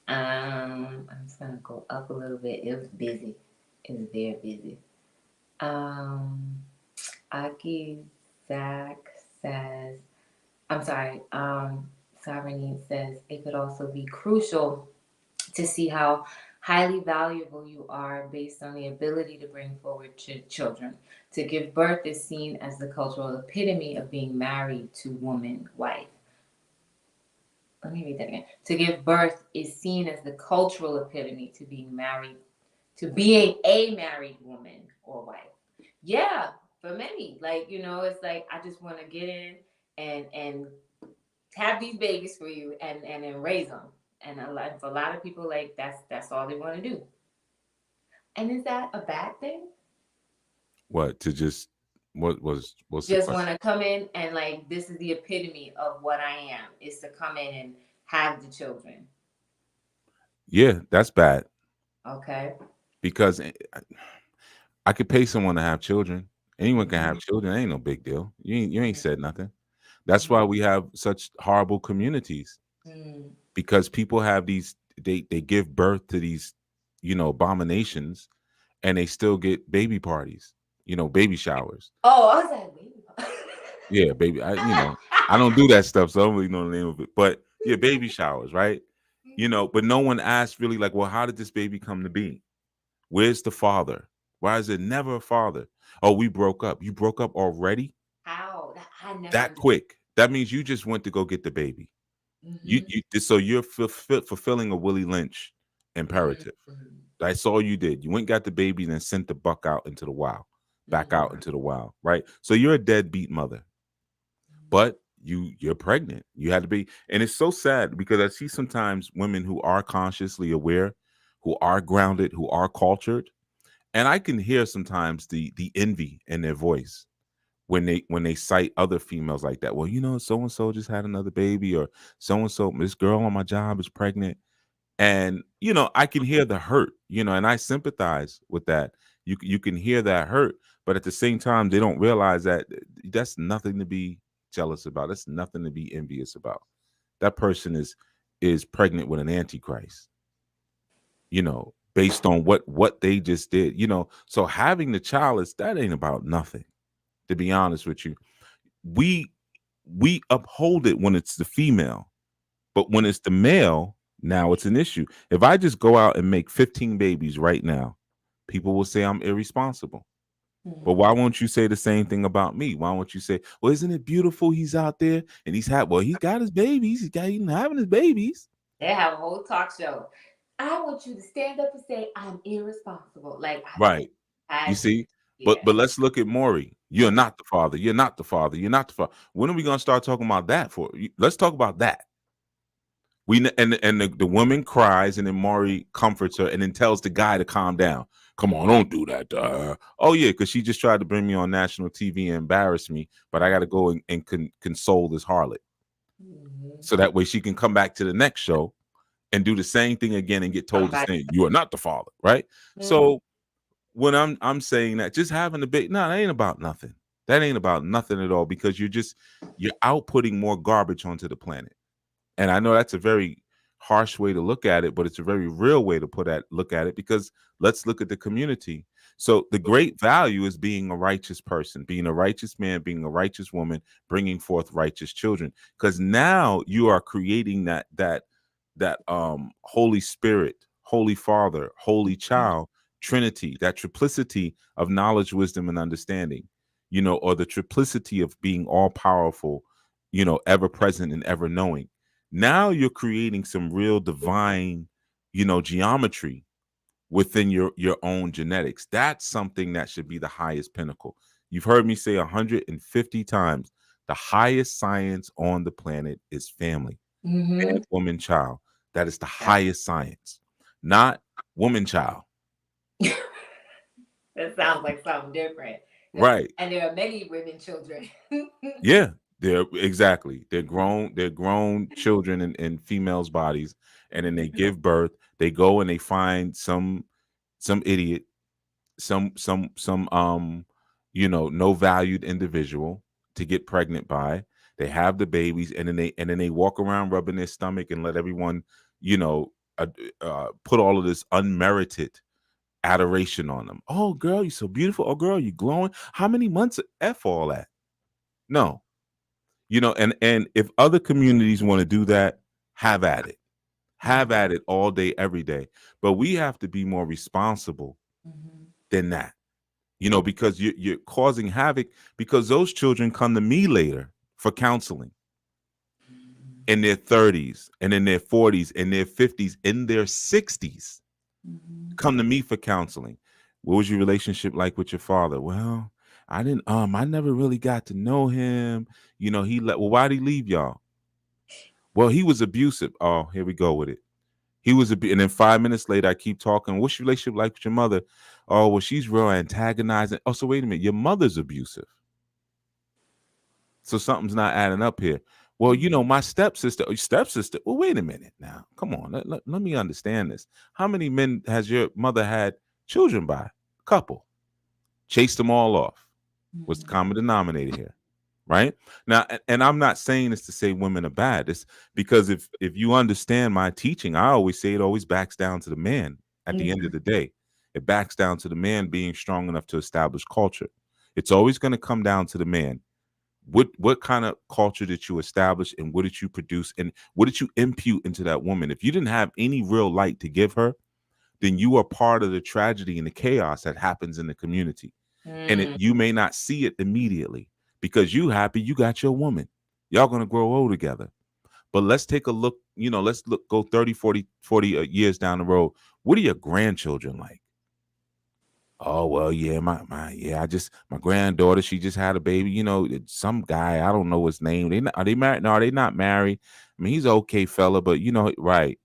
I'm just gonna go up a little bit. It was busy. It was very busy. Um, Aki Zach says, I'm sorry. Sovereignty says it could also be crucial to see how highly valuable you are based on the ability to bring forward children. To give birth is seen as the cultural epitome of being married to woman, wife. Let me read that again. To give birth is seen as the cultural epitome to being married, to being a married woman or wife. Yeah, for many, it's like I just want to get in and have these babies for you and then raise them. And for a lot of people, like that's all they want to do. And is that a bad thing? What to just what's the Just question? want to come in and like this is the epitome of what I am is to come in and have the children. Yeah, that's bad Okay. because I could pay someone to have children. Anyone can Mm-hmm. have children. It ain't no big deal. You ain't said nothing. That's Mm-hmm. why we have such horrible communities, Mm. because people have these they give birth to these abominations, and they still get baby parties, baby showers. Oh, I was like, wait. Yeah, baby. I don't do that stuff, so I don't really know the name of it. But yeah, baby showers, right? But no one asked really like, well, how did this baby come to be? Where's the father? Why is it never a father? Oh, we broke up. You broke up already? How? I never that understood. quick. That means you just went to go get the baby. Mm-hmm. So you're fulfilling a Willie Lynch imperative. That's all you did. You went, got the baby, and then sent the buck out into the wild, back Mm-hmm. out into the wild, right? So you're a deadbeat mother, but you're pregnant. You had to be, and it's so sad because I see sometimes women who are consciously aware, who are grounded, who are cultured, and I can hear sometimes the envy in their voice when they cite other females like that. Well, so and so just had another baby, or so and so, this girl on my job is pregnant, and I can hear the hurt, and I sympathize with that. You can hear that hurt, but at the same time they don't realize that that's nothing to be jealous about. That's nothing to be envious about. That person is pregnant with an antichrist, based on what they just did. So having the child, is that ain't about nothing, to be honest with you. We we uphold it when it's the female, but when it's the male, now it's an issue. If I just go out and make 15 babies right now, people will say I'm irresponsible. But Mm-hmm. why won't you say the same thing about me? Why won't you say, well, isn't it beautiful he's out there and he's got his babies, he's having his babies. They have a whole talk show. I want you to stand up and say I'm irresponsible. Like Right. You I see? But yeah. but let's look at Maury. You're not the father. You're not the father. You're not the father. When are we gonna start talking about that for? Let's talk about that. And the woman cries, and then Maury comforts her and then tells the guy to calm down. Come on, don't do that to her. Oh yeah, because she just tried to bring me on national TV and embarrass me, but I got to go and console this harlot, Mm-hmm. so that way she can come back to the next show and do the same thing again and get told the Somebody. same. You are not the father, right? Mm-hmm. So when I'm saying that, just having a bit, no, that ain't about nothing. That ain't about nothing at all, because you're outputting more garbage onto the planet. And I know that's a very harsh way to look at it, but it's a very real way to look at it, because let's look at the community. So the great value is being a righteous person, being a righteous man, being a righteous woman, bringing forth righteous children, because now you are creating that Holy Spirit, Holy Father, Holy Child, Trinity, that triplicity of knowledge, wisdom, and understanding, or the triplicity of being all powerful, ever present and ever knowing. Now you're creating some real divine, geometry within your own genetics. That's something that should be the highest pinnacle. You've heard me say 150 times, the highest science on the planet is family. Mm-hmm. Man, woman, child. That is the highest science, not woman, child. That sounds like something different. Right. And there are many women children. Yeah. They're grown children in females' bodies, and then they give birth. They go and they find some idiot, some no valued individual to get pregnant by. They have the babies, and then they walk around rubbing their stomach and let everyone, you know uh, put all of this unmerited adoration on them. Oh girl, you're so beautiful. Oh girl, you glowing. How many months of F all that? No. And if other communities want to do that, have at it. Have at it all day, every day. But we have to be more responsible Mm-hmm. than that. Because you're causing havoc, because those children come to me later for counseling in their 30s and in their 40s, in their 50s, in their 60s. Mm-hmm. Come to me for counseling. What was your relationship like with your father? Well, I never really got to know him. Well, why'd he leave y'all? Well, he was abusive. Oh, here we go with it. And then 5 minutes later, I keep talking. What's your relationship like with your mother? Oh, well, she's real antagonizing. Oh, so wait a minute, your mother's abusive. So something's not adding up here. Well, my stepsister. Well, wait a minute now. Come on, let me understand this. How many men has your mother had children by? Couple. Chased them all off. What's the common denominator here? Right now, and I'm not saying this to say women are bad. It's because if you understand my teaching, I always say it always backs down to the man. At the end Mm-hmm. of the day, it backs down to the man being strong enough to establish culture. It's always going to come down to the man. What kind of culture did you establish, and what did you produce, and what did you impute into that woman? If you didn't have any real light to give her, then you are part of the tragedy and the chaos that happens in the community. And Mm-hmm. you may not see it immediately, because you happy you got your woman. Y'all gonna grow old together. But let's take a look, let's look go 30, 40 years down the road. What are your grandchildren like? Oh well, yeah, I just my granddaughter, she just had a baby. Some guy, I don't know his name. Are they married? No, are they not married? I mean, he's an okay fella, but right.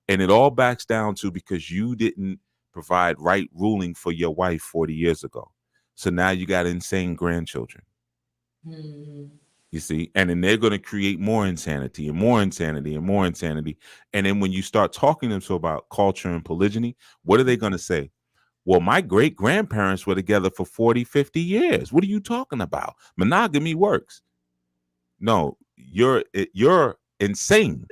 And it all backs down to because you didn't provide right ruling for your wife 40 years ago. So now you got insane grandchildren. Mm-hmm. You see, and then they're going to create more insanity and more insanity and more insanity. And then when you start talking to them about culture and polygyny, what are they going to say? Well, my great grandparents were together for 40, 50 years. What are you talking about? Monogamy works. No, you're insane.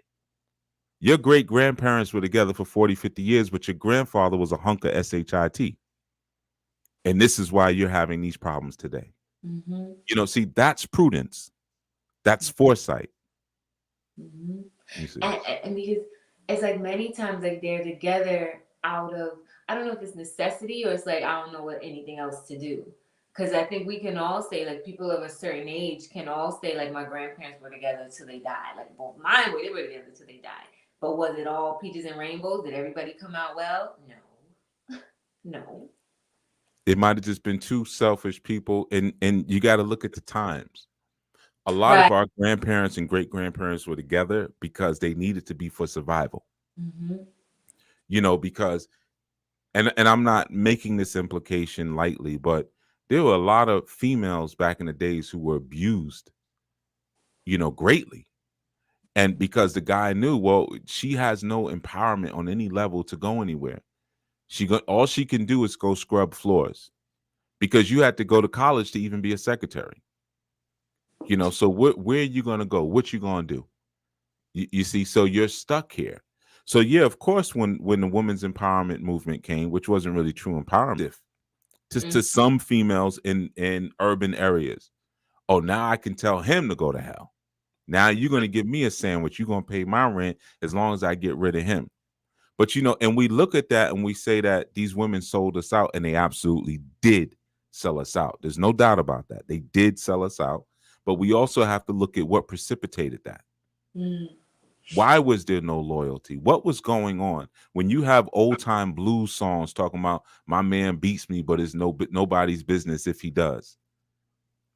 Your great grandparents were together for 40, 50 years, but your grandfather was a hunk of SHIT. And this is why you're having these problems today. Mm-hmm. See, that's prudence. That's foresight. Mm-hmm. You see. And because it's like many times like they're together out of, I don't know if it's necessity or it's like I don't know what anything else to do. Because I think we can all say like people of a certain age can all say like my grandparents were together till they died. Like both mine were, they were together till they died. But was it all peaches and rainbows? Did everybody come out well? No. No. It might have just been two selfish people, and you got to look at the times. A lot of Right. our grandparents and great grandparents were together because they needed to be for survival. Mm-hmm. Because and I'm not making this implication lightly, but there were a lot of females back in the days who were abused, greatly. And because the guy knew, well, she has no empowerment on any level to go anywhere. All she can do is go scrub floors because you had to go to college to even be a secretary. So where are you going to go? What you going to do? You see, so you're stuck here. So yeah, of course, when the women's empowerment movement came, which wasn't really true empowerment, to some females in urban areas. Oh, now I can tell him to go to hell. Now you're going to give me a sandwich. You're going to pay my rent as long as I get rid of him. But and we look at that and we say that these women sold us out, and they absolutely did sell us out. There's no doubt about that. They did sell us out. But we also have to look at what precipitated that. Mm-hmm. Why was there no loyalty? What was going on? When you have old time blues songs talking about my man beats me, but it's nobody's business if he does.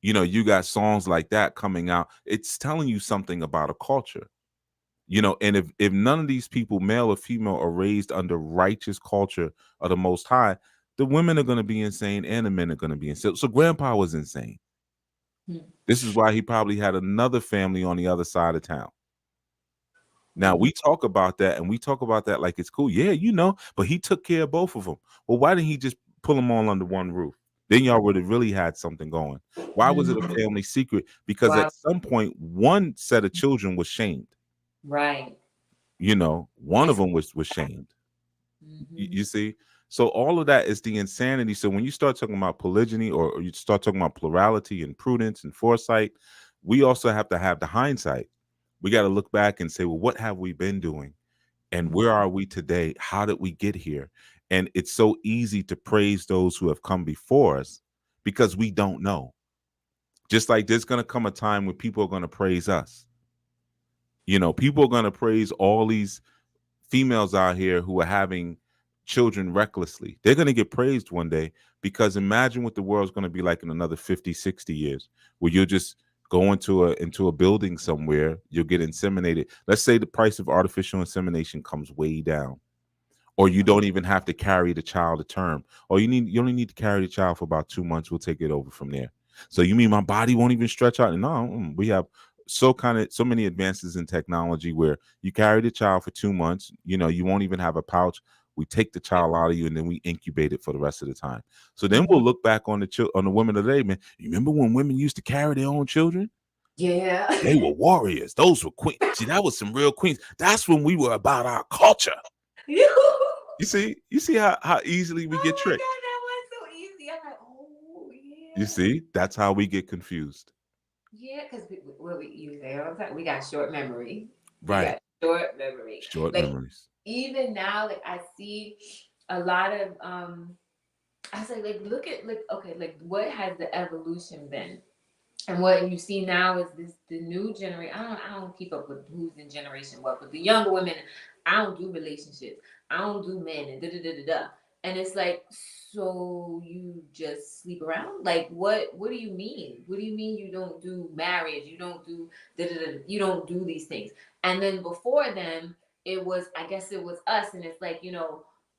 You got songs like that coming out. It's telling you something about a culture. And if none of these people, male or female, are raised under righteous culture of the Most High, the women are going to be insane and the men are going to be insane. So grandpa was insane. This is why he probably had another family on the other side of town. Now we talk about that and we talk about that like it's cool. Yeah, but he took care of both of them. Well, why didn't he just pull them all under one roof? Then y'all would have really had something going. Why was it a Mm-hmm. family secret? Because Wow. at some point, one set of children was shamed. Right. One of them was shamed. You Mm-hmm. see? So all of that is the insanity. So when you start talking about polygyny or you start talking about plurality and prudence and foresight, we also have to have the hindsight. We got to look back and say, well, what have we been doing? And where are we today? How did we get here? And it's so easy to praise those who have come before us because we don't know. Just like there's going to come a time when people are going to praise us. People are going to praise all these females out here who are having children recklessly. They're going to get praised one day because imagine what the world's going to be like in another 50, 60 years where you'll just go into a building somewhere, you'll get inseminated. Let's say the price of artificial insemination comes way down, or you don't even have to carry the child to term, or you only need to carry the child for about 2 months. We'll take it over from there. So you mean my body won't even stretch out? No, we have so many advances in technology where you carry the child for 2 months. You won't even have a pouch. We take the child out of you and then we incubate it for the rest of the time. So then we'll look back on the women of the day, man. You remember when women used to carry their own children? Yeah. They were warriors. Those were queens. See, that was some real queens. That's when we were about our culture. You see how easily we get Oh my tricked. God, that was so easy. I'm like, oh You yeah. see, that's how we get confused. Yeah, because what we you say all the time, we got short memory. We Right. got short memory. Short Like memories. even now, like I see a lot of I was like look at like okay, like what has the evolution been? And what you see now is this the new generation. I don't keep up with who's in generation what, but the younger women, I don't do relationships. I don't do men and da da da da da. And it's like, so you just sleep around? Like what do you mean? What do you mean you don't do marriage? You don't do da da da, you don't do these things. And then before them, it was, I guess it was us, and it's like,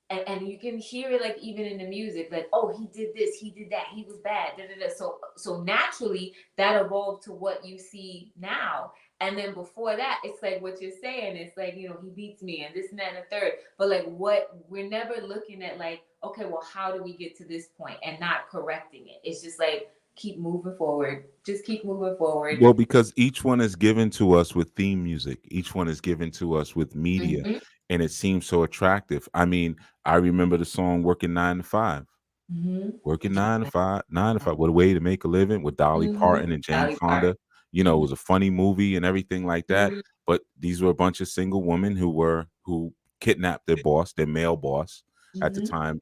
and you can hear it like even in the music, like, oh, he did this, he did that, he was bad, da, da, da. So naturally that evolved to what you see now. And then before that, it's like what you're saying. It's like, he beats me and this and that and the third. But like what we're never looking at, like, okay, well, how do we get to this point and not correcting it? It's just like keep moving forward. Just keep moving forward. Well, because each one is given to us with theme music. Each one is given to us with media, Mm-hmm. and it seems so attractive. I mean, I remember the song "Working 9 to 5." Mm-hmm. Working 9 to 5, 9 to 5. What a way to make a living with Dolly Mm-hmm. Parton and Jane Dolly Parton. Fonda. It was a funny movie and everything like that. Mm-hmm. But these were a bunch of single women who kidnapped their boss, their male boss at the Mm-hmm. time.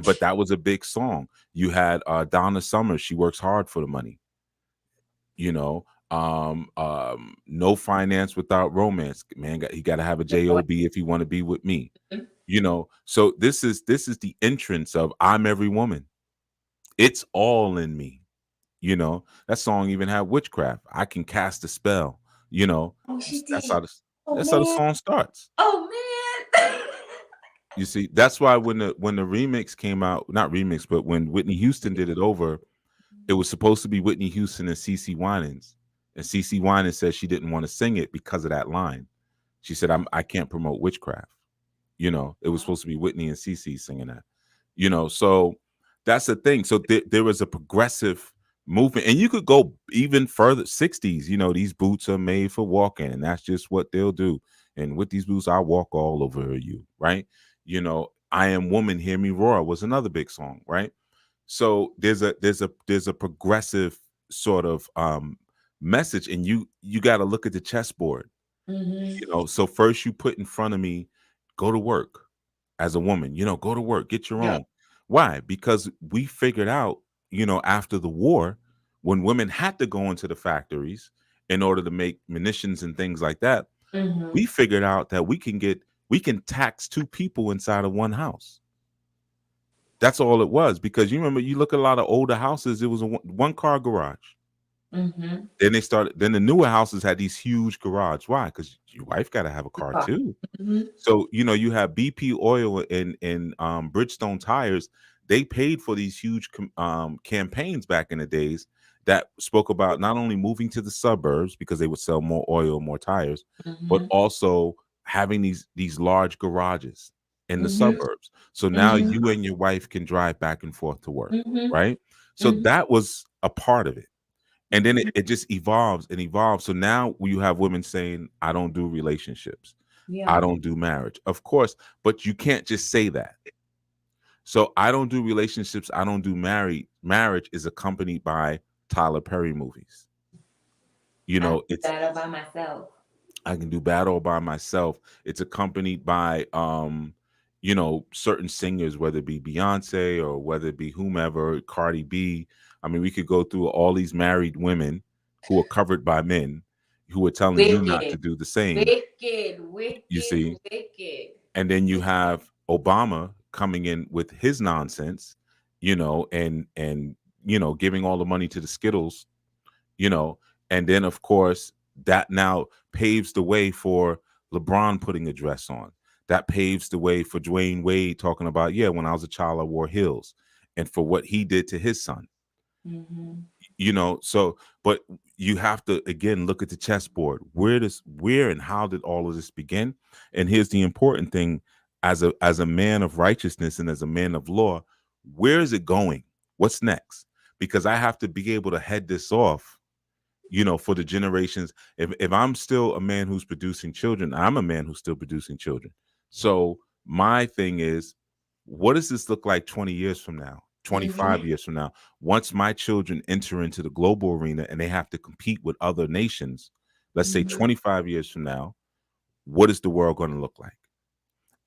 But that was a big song. You had Donna Summers. She works hard for the money. No finance without romance. Man, he got to have a job if he want to be with me. So this is the entrance of I'm every woman. It's all in me. That song even had witchcraft. I can cast a spell. You know, Oh, she that's did. how the Oh that's how the man. song starts. Oh man. You see, that's why when the remix came out, not remix, but when Whitney Houston did it over, it was supposed to be Whitney Houston and CeCe Winans, and CeCe Winans said she didn't want to sing it because of that line. She said, I can't promote witchcraft. It was supposed to be Whitney and CeCe singing that. So that's the thing. So there was a progressive movement, and you could go even further. 60s. These boots are made for walking, and that's just what they'll do. And with these boots, I walk all over you, right? I Am Woman, Hear Me Roar was another big song, right? So there's a progressive sort of message, and you got to look at the chessboard. Mm-hmm. So first you put in front of me, go to work as a woman. Go to work, get your Yeah. own. Why? Because we figured out, after the war, when women had to go into the factories in order to make munitions and things like that, Mm-hmm. we figured out that we can tax two people inside of one house. That's all it was. Because you remember, you look at a lot of older houses, it was a one car garage. Mm-hmm. Then the newer houses had these huge garage. Why? Because your wife got to have a car too. Mm-hmm. So you have BP Oil and Bridgestone tires. They paid for these huge campaigns back in the days that spoke about not only moving to the suburbs because they would sell more oil, more tires, but Mm-hmm. also having these large garages in the Mm-hmm. suburbs. So now Mm-hmm. you and your wife can drive back and forth to work, Mm-hmm. right? So Mm-hmm. that was a part of it, and then it just evolves and evolves. So now you have women saying, I don't do relationships, I Yeah. don't do marriage, of course, but you can't just say that. So I don't do relationships, I don't do marriage is accompanied by Tyler Perry movies. I do It's that all by myself. I can do battle by myself. It's accompanied by certain singers, whether it be Beyonce or whether it be whomever, Cardi B. I mean, we could go through all these married women who are covered by men who are telling you not Wicked. to do the same, Wicked. you Wicked. see. Wicked. And then you have Obama coming in with his nonsense, and giving all the money to the Skittles, you know, and then of course that now paves the way for LeBron putting a dress on. That paves the way for Dwayne Wade talking about, yeah, when I was a child I wore heels, and for what he did to his son. Mm-hmm. So but you have to again look at the chessboard. Where and how did all of this begin? And here's the important thing: as a man of righteousness and as a man of law, where is it going? What's next? Because I have to be able to head this off, for the generations. If I'm still a man who's producing children, I'm a man who's still producing children. So my thing is, what does this look like 20 years from now, 25 Mm-hmm. years from now, once my children enter into the global arena and they have to compete with other nations? Let's say Mm-hmm. 25 years from now, what is the world going to look like?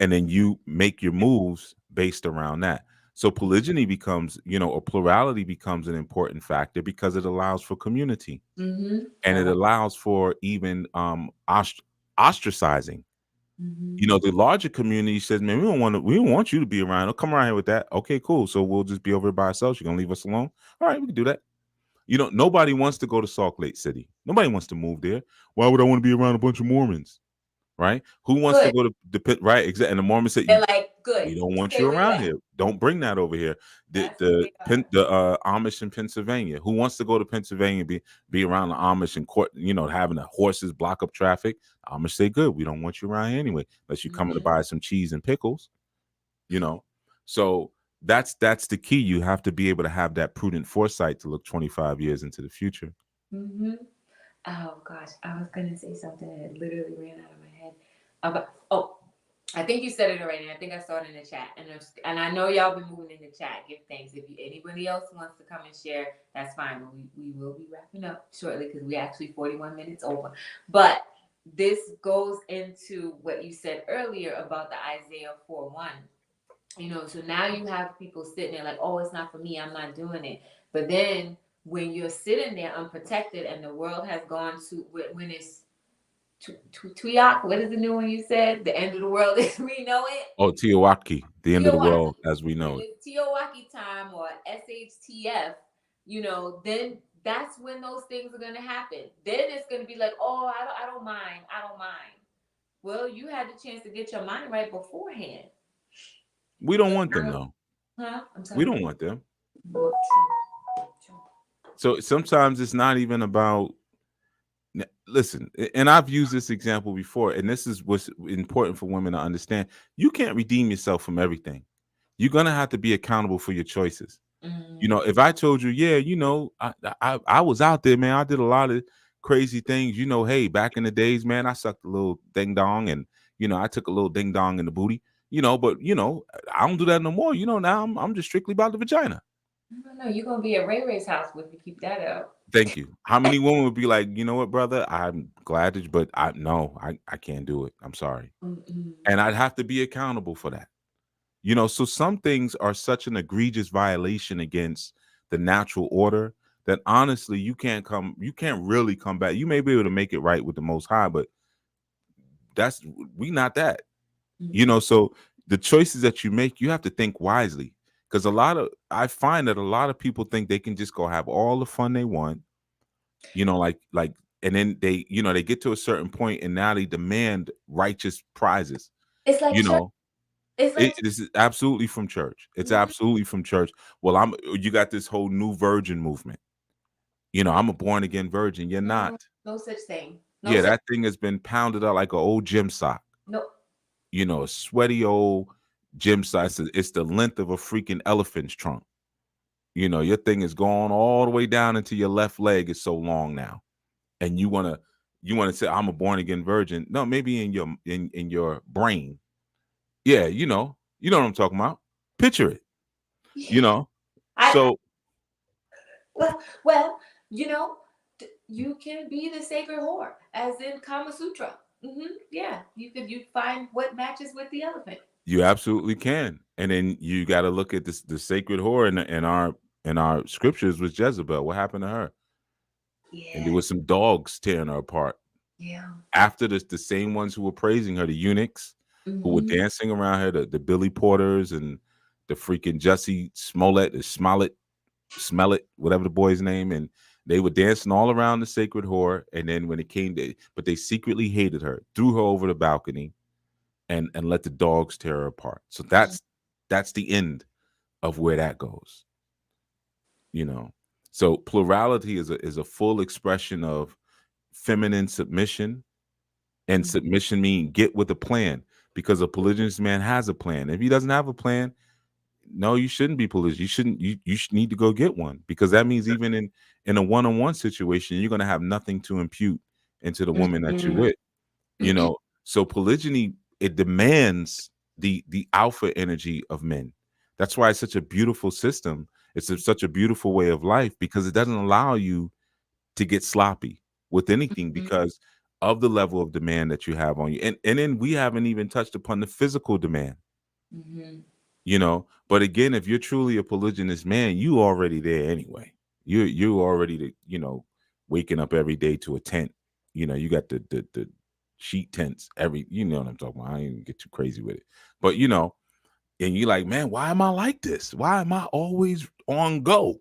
And then you make your moves based around that. So polygyny becomes, or plurality becomes an important factor because it allows for community, Mm-hmm. and I it like. allows for even ostracizing. Mm-hmm. The larger community says, "Man, we don't want you to be around. Don't come around here with that." Okay, cool. So we'll just be over here by ourselves. You're gonna leave us alone? All right, we can do that. Nobody wants to go to Salt Lake City. Nobody wants to move there. Why would I want to be around a bunch of Mormons? Right? Who wants to Good. go to the pit? Right? Exactly. And the Mormons said, They're like, good. we don't want Stay you where you around at. here. Don't bring that over here. The That's what the they are. Amish in Pennsylvania. Who wants to go to Pennsylvania? Be around the Amish and court? Having the horses block up traffic. Amish say, good. We don't want you around here anyway, unless you're coming to Mm-hmm. buy some cheese and pickles. You know. So that's the key. You have to be able to have that prudent foresight to look 25 years into the future. Mm-hmm. Oh gosh, I was gonna say something and it literally ran out of my head. About I think you said it already. I think I saw it in the chat, and I know y'all been moving in the chat. Give thanks. If anybody else wants to come and share, that's fine. But we will be wrapping up shortly because we actually 41 minutes over. But this goes into what you said earlier about the Isaiah 4:1. So now you have people sitting there like, oh, it's not for me, I'm not doing it. But then when you're sitting there unprotected and the world has gone to when it's Tuyak, what is the new one you said? The end of the world as we know it. Oh, Tiowaki, the end of the Tiowaki. world as we When know it. it's Tiowaki time or SHTF, then that's when those things are gonna happen. Then it's gonna be like, oh, I don't mind, I don't mind. Well, you had the chance to get your mind right beforehand. We don't But want them now, though. huh? I'm We sorry. don't want them. Well, true, true. So sometimes it's not even about. Listen, and I've used this example before, and this is what's important for women to understand. You can't redeem yourself from everything. You're gonna have to be accountable for your choices. Mm, If I told you, yeah, I was out there, man, I did a lot of crazy things. Hey, back in the days, man, I sucked a little ding dong, and I took a little ding dong in the booty. But I don't do that no more. Now I'm just strictly about the vagina. I don't know. You're gonna be at Ray Ray's house if you keep that up. Thank you. How many women would be like, you know what, brother? I'm glad that, but I can't do it. I'm sorry, Mm-mm. and I'd have to be accountable for that. So some things are such an egregious violation against the natural order that honestly you can't really come back. You may be able to make it right with the Most High, but that's we not that. Mm-mm. So the choices that you make, you have to think wisely, because I find that a lot of people think they can just go have all the fun they want, like, and then they get to a certain point and now they demand righteous prizes. It's like You church. know, It's like. this is absolutely from church. It's Mm-hmm. absolutely from church. Well, you got this whole new virgin movement. I'm a born again virgin. You're No, not. no such thing. No Yeah, such. that thing has been pounded out like an old gym sock. No. A sweaty old gym sock. It's the length of a freaking elephant's trunk. Your thing is going all the way down into your left leg. It's so long now, and you wanna say I'm a born again virgin. No, maybe in your brain. Yeah, you know what I'm talking about. Picture it. You know. I So well, you know, you can be the sacred whore, as in Kama Sutra. Yeah, you find what matches with the elephant. you absolutely can. And then you got to look at this the sacred whore in our scriptures was Jezebel. What happened to her? And there Yeah, was some dogs tearing her apart. yeah. After this, the same ones who were praising her, the eunuchs who were Mm-hmm. dancing around her, the Billy Porters and the freaking Jussie Smollett, the Smellet, whatever the boy's name, and they were dancing all around the sacred whore. And then when it came to, but they secretly hated her, threw her over the balcony, and let the dogs tear her apart. So that's the end of where that goes. You know, so plurality is a full expression of feminine submission, and submission mean get with a plan, because a polygynous man has a plan. If he doesn't have a plan, no, you shouldn't be polygynous. You should need to go get one, because that means even in a one-on-one situation, you're going to have nothing to impute into the woman that you're Mm-hmm. with. So polygyny, it demands the alpha energy of men. That's why it's such a beautiful system. Such a beautiful way of life, because it doesn't allow you to get sloppy with anything because of the level of demand that you have on you. And then we haven't even touched upon the physical demand. Mm-hmm. But again, if you're truly a polygynous man, you already there anyway. You already waking up every day to a tent. You got the sheet tents every. You know what I'm talking about. I ain't even get too crazy with it, but and you like, man, why am I like this? Why am I always on go?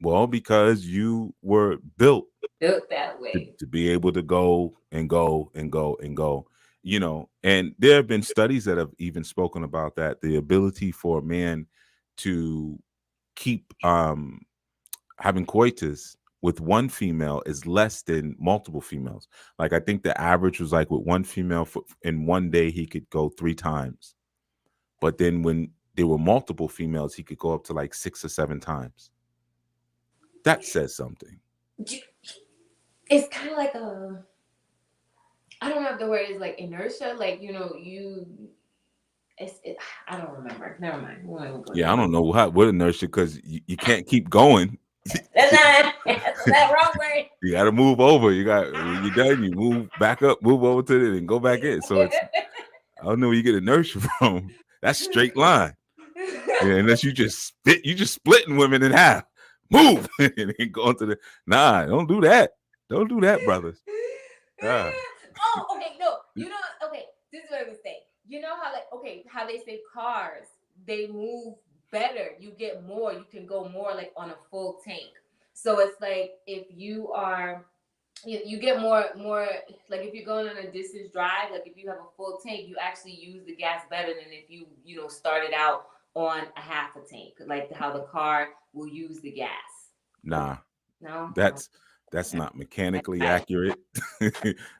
Well, because you were built Built that to, way. to be able to go and go and go and go. And there have been studies that have even spoken about that, the ability for a man to keep having coitus with one female is less than multiple females. Like, I think the average was like, with one female in one day he could go 3 times, but then when there were multiple females he could go up to like 6 or 7 times. That says something. It's kind of like I don't know if the word is like inertia. Like, I don't remember. Never mind. We won't go Yeah, I there. don't know what inertia, because you can't keep going. That's that wrong word. You got to move over. You got, when you're done, you move back up, move over to it, and go back in. So it's, I don't know where you get inertia from. That's straight line. Yeah, unless you just splitting women in half. Move and then go into the. Nah, don't do that. Don't do that, brothers. Ah, Oh, okay, no. Okay, this is what I was saying. You know how, like, okay, how they say cars, they move better. You get more, you can go more like on a full tank. So it's like if you are you get more like if you're going on a distance drive, like if you have a full tank, you actually use the gas better than if you started out on a half a tank, like how the car will use the gas. nah, No, no. that's not mechanically Right. accurate.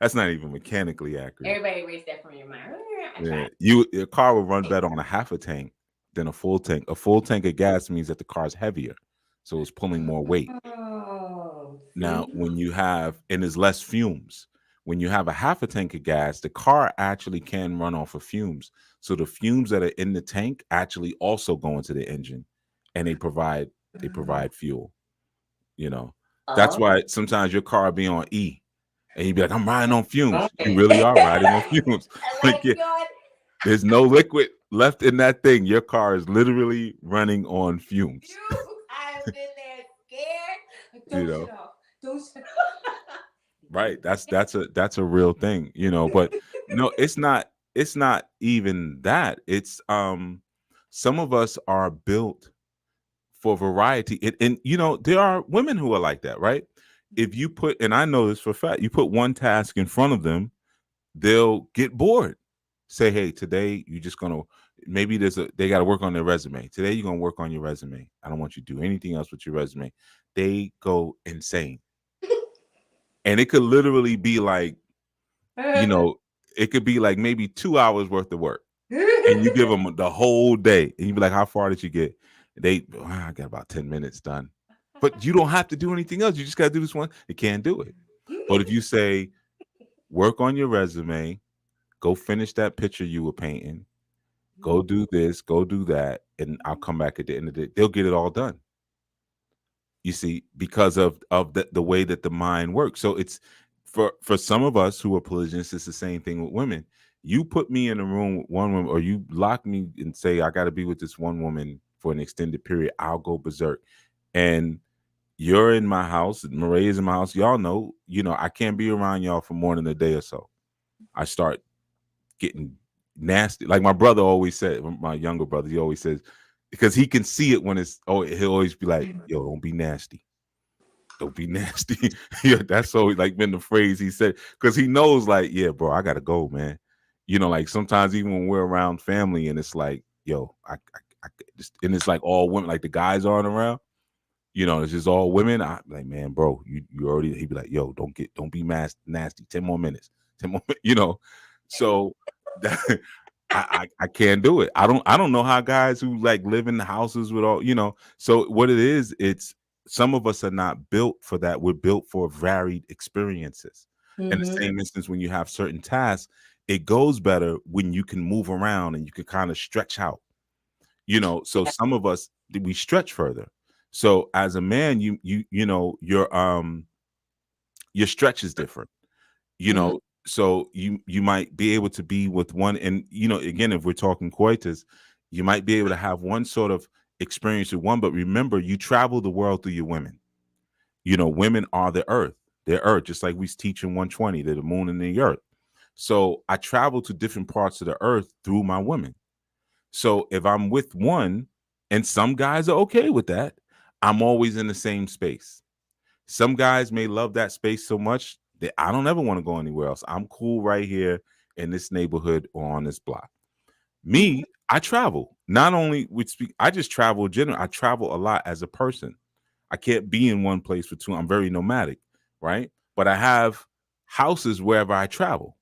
That's not even mechanically accurate. Everybody erase that from your mind. I Yeah, tried. your car will run better on a half a tank than a full tank. A full tank of gas means that the car's heavier, so it's pulling more weight. Oh, Now, see? when you have, and there's less fumes. When you have a half a tank of gas, the car actually can run off of fumes. So the fumes that are in the tank actually also go into the engine, and they provide fuel. You know, that's Oh. why sometimes your car be on E, and you be like, "I'm riding on fumes." You Okay. really are riding on fumes. Like Like, yeah, God, there's no liquid left in that thing. Your car is literally running on fumes. I've been there scared. You Don't know, shut off. Don't shut right? That's a real thing. But no, it's not even that. It's some of us are built for variety. And there are women who are like that, right? If you put, and I know this for a fact, you put one task in front of them, they'll get bored. Say, hey, today you just gonna, maybe they got to work on their resume. Today you're gonna work on your resume. I don't want you to do anything else with your resume. They go insane, and it could literally be like, you know, it could be like maybe 2 hours worth of work, and you give them the whole day, and you be like, how far did you get? I got about 10 minutes done, but you don't have to do anything else. You just got to do this one. You can't do it. But if you say, work on your resume, go finish that picture you were painting, go do this, go do that, and I'll come back at the end of the day. They'll get it all done. You see, because of the way that the mind works. So it's for some of us who are polygynous, it's the same thing with women. You put me in a room with one woman, or you lock me and say I got to be with this one woman for an extended period, I'll go berserk. And you're in my house, Marae is in my house. Y'all know, I can't be around y'all for more than a day or so. I start getting nasty. Like my brother always said, my younger brother, he always says, because he can see it when he'll always be like, yo, don't be nasty. Don't be nasty. Yeah, that's always like been the phrase he said, because he knows, like, yeah, bro, I gotta go, man. Like sometimes even when we're around family and it's like, yo, I just, and it's like all women, like the guys aren't around. It's just all women. I like, man, bro, you already. He'd be like, yo, don't be nasty. 10 more minutes. 10 more. So that, I can't do it. I don't know how guys who like live in the houses with all. So what it is, it's some of us are not built for that. We're built for varied experiences. In the Mm-hmm. same instance, when you have certain tasks, it goes better when you can move around and you can kind of stretch out. So some of us, we stretch further. So as a man, your stretch is different. Mm-hmm. So you might be able to be with one, and again, if we're talking coitus, You might be able to have one sort of experience with one, but remember, you travel the world through your women. Women are the earth. They're earth, just like we teach in 120, they're the moon and the earth. So I travel to different parts of the earth through my women. So if I'm with one, and some guys are okay with that, I'm always in the same space. Some guys may love that space so much that I don't ever want to go anywhere else. I'm cool right here in this neighborhood or on this block. Me, I travel. Not only with speak, I just travel general. I travel a lot as a person. I can't be in one place for too. I'm very nomadic, right? But I have houses wherever I travel.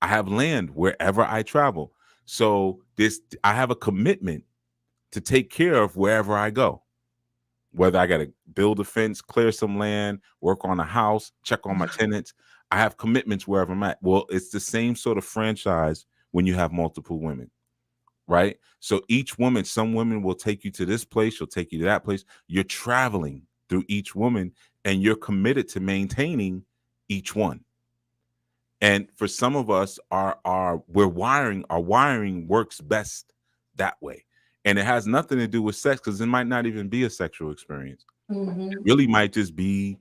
I have land wherever I travel. So this, I have a commitment to take care of wherever I go. Whether I got to build a fence, clear some land, work on a house, check on my tenants, I have commitments wherever I'm at. Well, it's the same sort of franchise when you have multiple women, right? So each woman, some women will take you to this place, she'll take you to that place. You're traveling through each woman, and you're committed to maintaining each one. And for some of us, our wiring works best that way. And it has nothing to do with sex, because it might not even be a sexual experience. It Mm-hmm. really might just be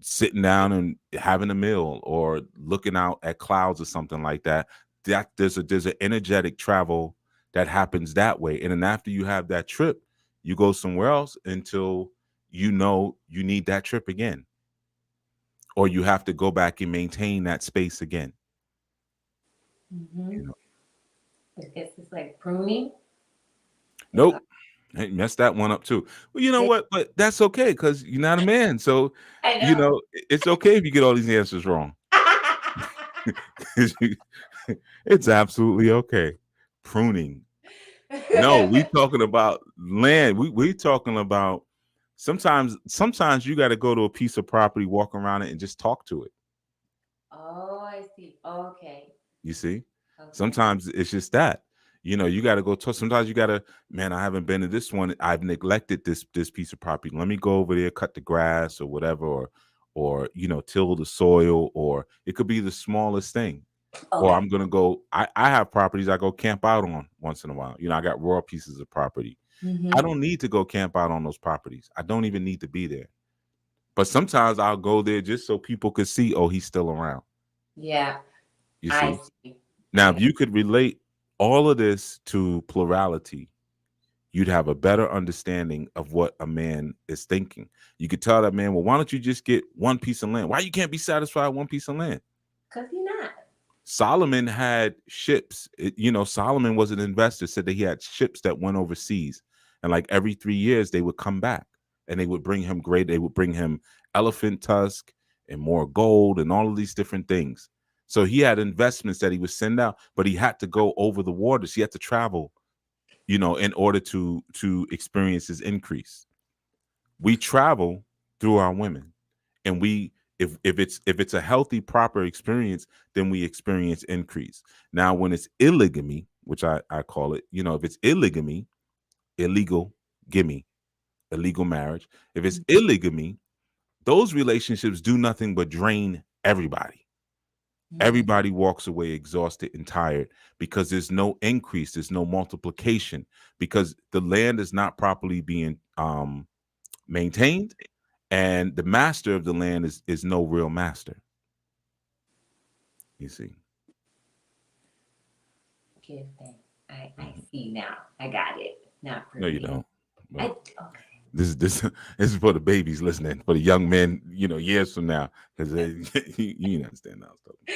sitting down and having a meal or looking out at clouds or something like that. That there's an energetic travel that happens that way. And then after you have that trip, you go somewhere else until you need that trip again, or you have to go back and maintain that space again. Mm-hmm. You know, I guess it's like pruning. It's nope, hey, messed that one up too. Well, you know it, what? But that's okay, because you're not a man, so I know. it's okay if you get all these answers wrong. It's absolutely okay. Pruning. No, we talking about land. We talking about sometimes you got to go to a piece of property, walk around it, and just talk to it. Oh, I see. Okay. You see, Okay. sometimes it's just that. You got to go talk. Sometimes you got to, man, I haven't been to this one. I've neglected this piece of property. Let me go over there, cut the grass or whatever, or till the soil, or it could be the smallest thing. Or Okay. I'm gonna go. I have properties I go camp out on once in a while. I got raw pieces of property. I Mm-hmm. don't need to go camp out on those properties. I don't even need to be there. But sometimes I'll go there just so people could see, oh, he's still around. Yeah, You I see? see. Now, if you could relate all of this to plurality, you'd have a better understanding of what a man is thinking. You could tell that man, well, why don't you just get one piece of land? Why you can't be satisfied with one piece of land? Cause you're not. Solomon had ships. Solomon was an investor, said that he had ships that went overseas. And like every 3 years, they would come back and they would bring him elephant tusk and more gold and all of these different things. So he had investments that he would send out, but he had to go over the waters. He had to travel, in order to experience his increase. We travel through our women, and we if it's a healthy proper experience, then we experience increase. Now when it's illegamy, which I call it, if it's illegamy, illegal gimme, illegal marriage, if it's illegamy, those relationships do nothing but drain everybody. Mm-hmm. Everybody walks away exhausted and tired, because there's no increase, there's no multiplication, because the land is not properly being maintained, and the master of the land is no real master. You see. Give thanks. I Mhm. see now. I got it. Not No, you pruning. don't. I Well, okay. this this is for the babies listening, for the young men, years from now, because you understand what I was talking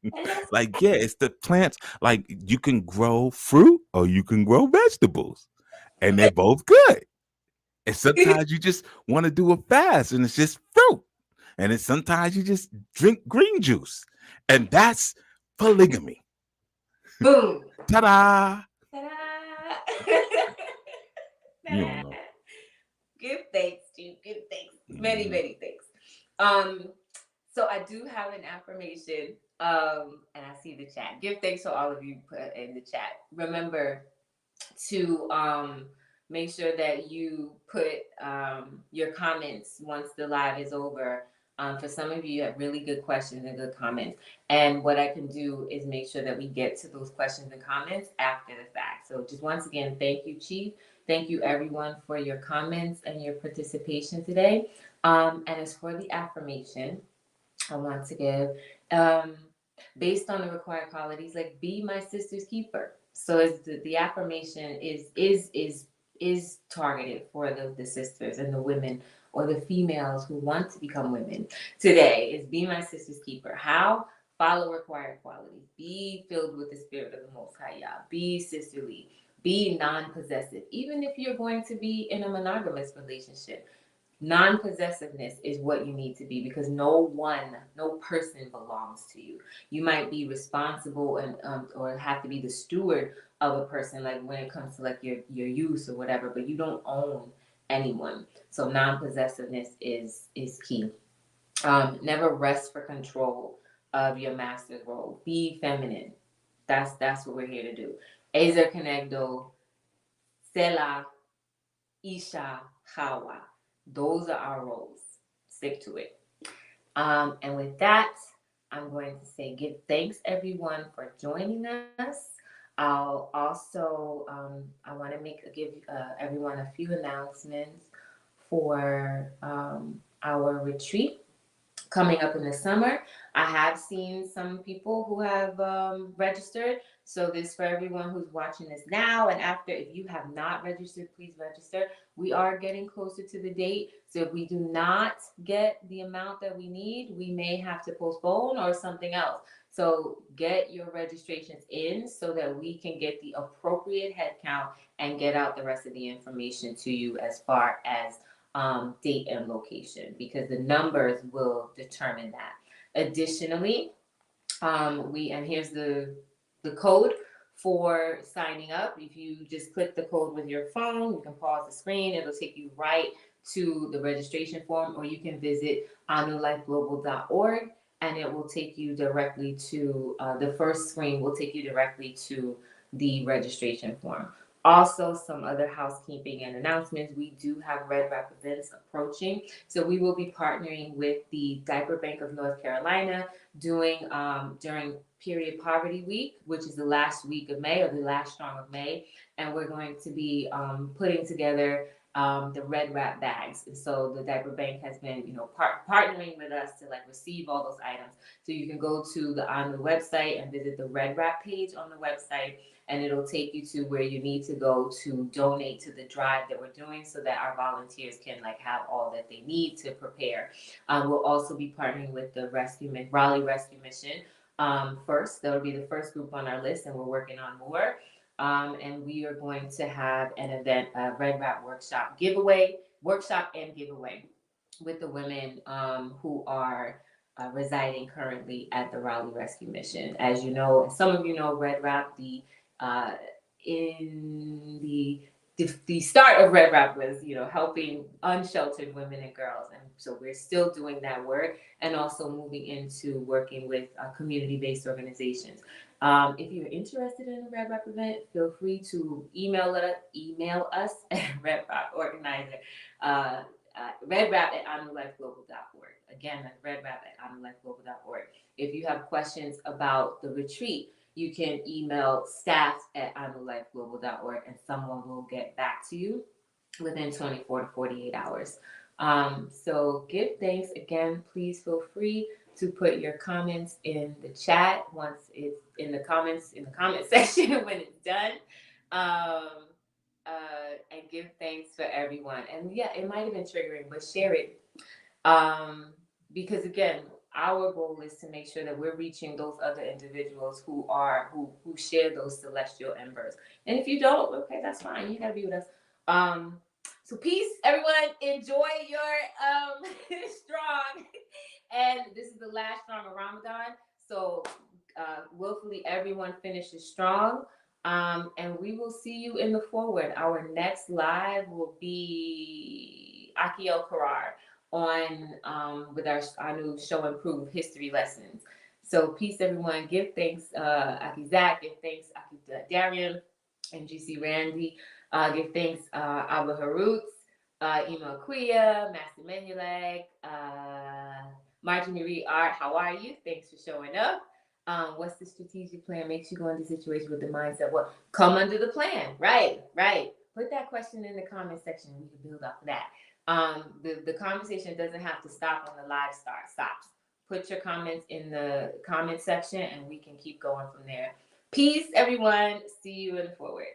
And about. that's Like, yeah, it's the plants. Like, you can grow fruit or you can grow vegetables, and they're both good. And sometimes you just want to do a fast, and it's just fruit, and then sometimes you just drink green juice, and that's polygamy. boom. Ta-da! Ta-da! You don't know. Give thanks to give thanks. Many, Mhm. many thanks. Um, so I do have an affirmation. And I see the chat. Give thanks to all of you put in the chat. Remember to make sure that you put your comments once the live is over For some of you, you have really good questions and good comments. And what I can do is make sure that we get to those questions and comments after the fact. So just once again, thank you, Chief. Thank you, everyone, for your comments and your participation today. And as for the affirmation, I want to give, um, based on the required qualities, like be my sister's keeper. So as the affirmation is targeted for the sisters and the women or the females who want to become women today is be my sister's keeper. How? Follow required qualities. Be filled with the spirit of the Most High Yah. Be sisterly. Be non-possessive. Even if you're going to be in a monogamous relationship, non-possessiveness is what you need to be, because no person belongs to you. You might be responsible and or have to be the steward of a person, like when it comes to like your use or whatever, but you don't own anyone. So non-possessiveness is key. Never rest for control of your master's role. Be feminine. That's what we're here to do. Ezer Kenegdo, Sela, Isha, Hawa. Those are our roles. Stick to it. And with that, I'm going to say give thanks everyone for joining us. I'll also I want to give everyone a few announcements for our retreat coming up in the summer. I have seen some people who have registered. So this for everyone who's watching this now and after. If you have not registered, please register. We are getting closer to the date. So if we do not get the amount that we need, we may have to postpone or something else. So get your registrations in so that we can get the appropriate head count and get out the rest of the information to you as far as date and location, because the numbers will determine that. Additionally, and here's the code for signing up. If you just click the code with your phone, you can pause the screen. It'll take you right to the registration form, or you can visit anulifeglobal.org and it will take you directly to the first screen will take you directly to the registration form. Also, some other housekeeping and announcements. We do have Red Wrap events approaching. So we will be partnering with the Diaper Bank of North Carolina doing during Period Poverty Week, which is the last week of May or the last strong of May. And we're going to be putting together the Red Wrap bags. And so the Diaper Bank has been, partnering with us to like receive all those items. So you can go to on the website and visit the Red Wrap page on the website, and it'll take you to where you need to go to donate to the drive that we're doing so that our volunteers can like have all that they need to prepare. We'll also be partnering with the Raleigh Rescue Mission. First, that'll be the first group on our list, and we're working on more. And we are going to have an event, a Red Wrap workshop and giveaway with the women who are residing currently at the Raleigh Rescue Mission. As you know, and some of you know, Red Wrap, uh, in the start of Red Wrap was, helping unsheltered women and girls. And so we're still doing that work and also moving into working with community-based organizations. If you're interested in a Red Wrap event, feel free to email us at Red Wrap Organizer, redwrap@honorlifeglobal.org. Again, that's redwrap@honorlifeglobal.org. If you have questions about the retreat, you can email staff@honorlifeglobal.org and someone will get back to you within 24 to 48 hours. So give thanks again. Please feel free to put your comments in the chat once it's in the comment section when it's done. And give thanks for everyone. And yeah, it might have been triggering, but share it. Because again, our goal is to make sure that we're reaching those other individuals who share those celestial embers. And if you don't, okay, that's fine. You gotta be with us. So peace, everyone. Enjoy your strong. And this is the last strong of Ramadan. So willfully everyone finishes strong. And we will see you in the forward. Our next live will be Akio Karar on with our new show Improve History Lessons. So peace, everyone. Give thanks, Aki Zach. Give thanks, Aki Darian and GC Randy. Give thanks, Abba Harutz, Ima Kuya, Master Menulek, Margie Marie Art, how are you? Thanks for showing up. What's the strategic plan? Makes you go into situation with the mindset. What come under the plan? Right, right. Put that question in the comment section. We can build off of that. The conversation doesn't have to stop when the live stops. Put your comments in the comment section, and we can keep going from there. Peace, everyone. See you in the forward.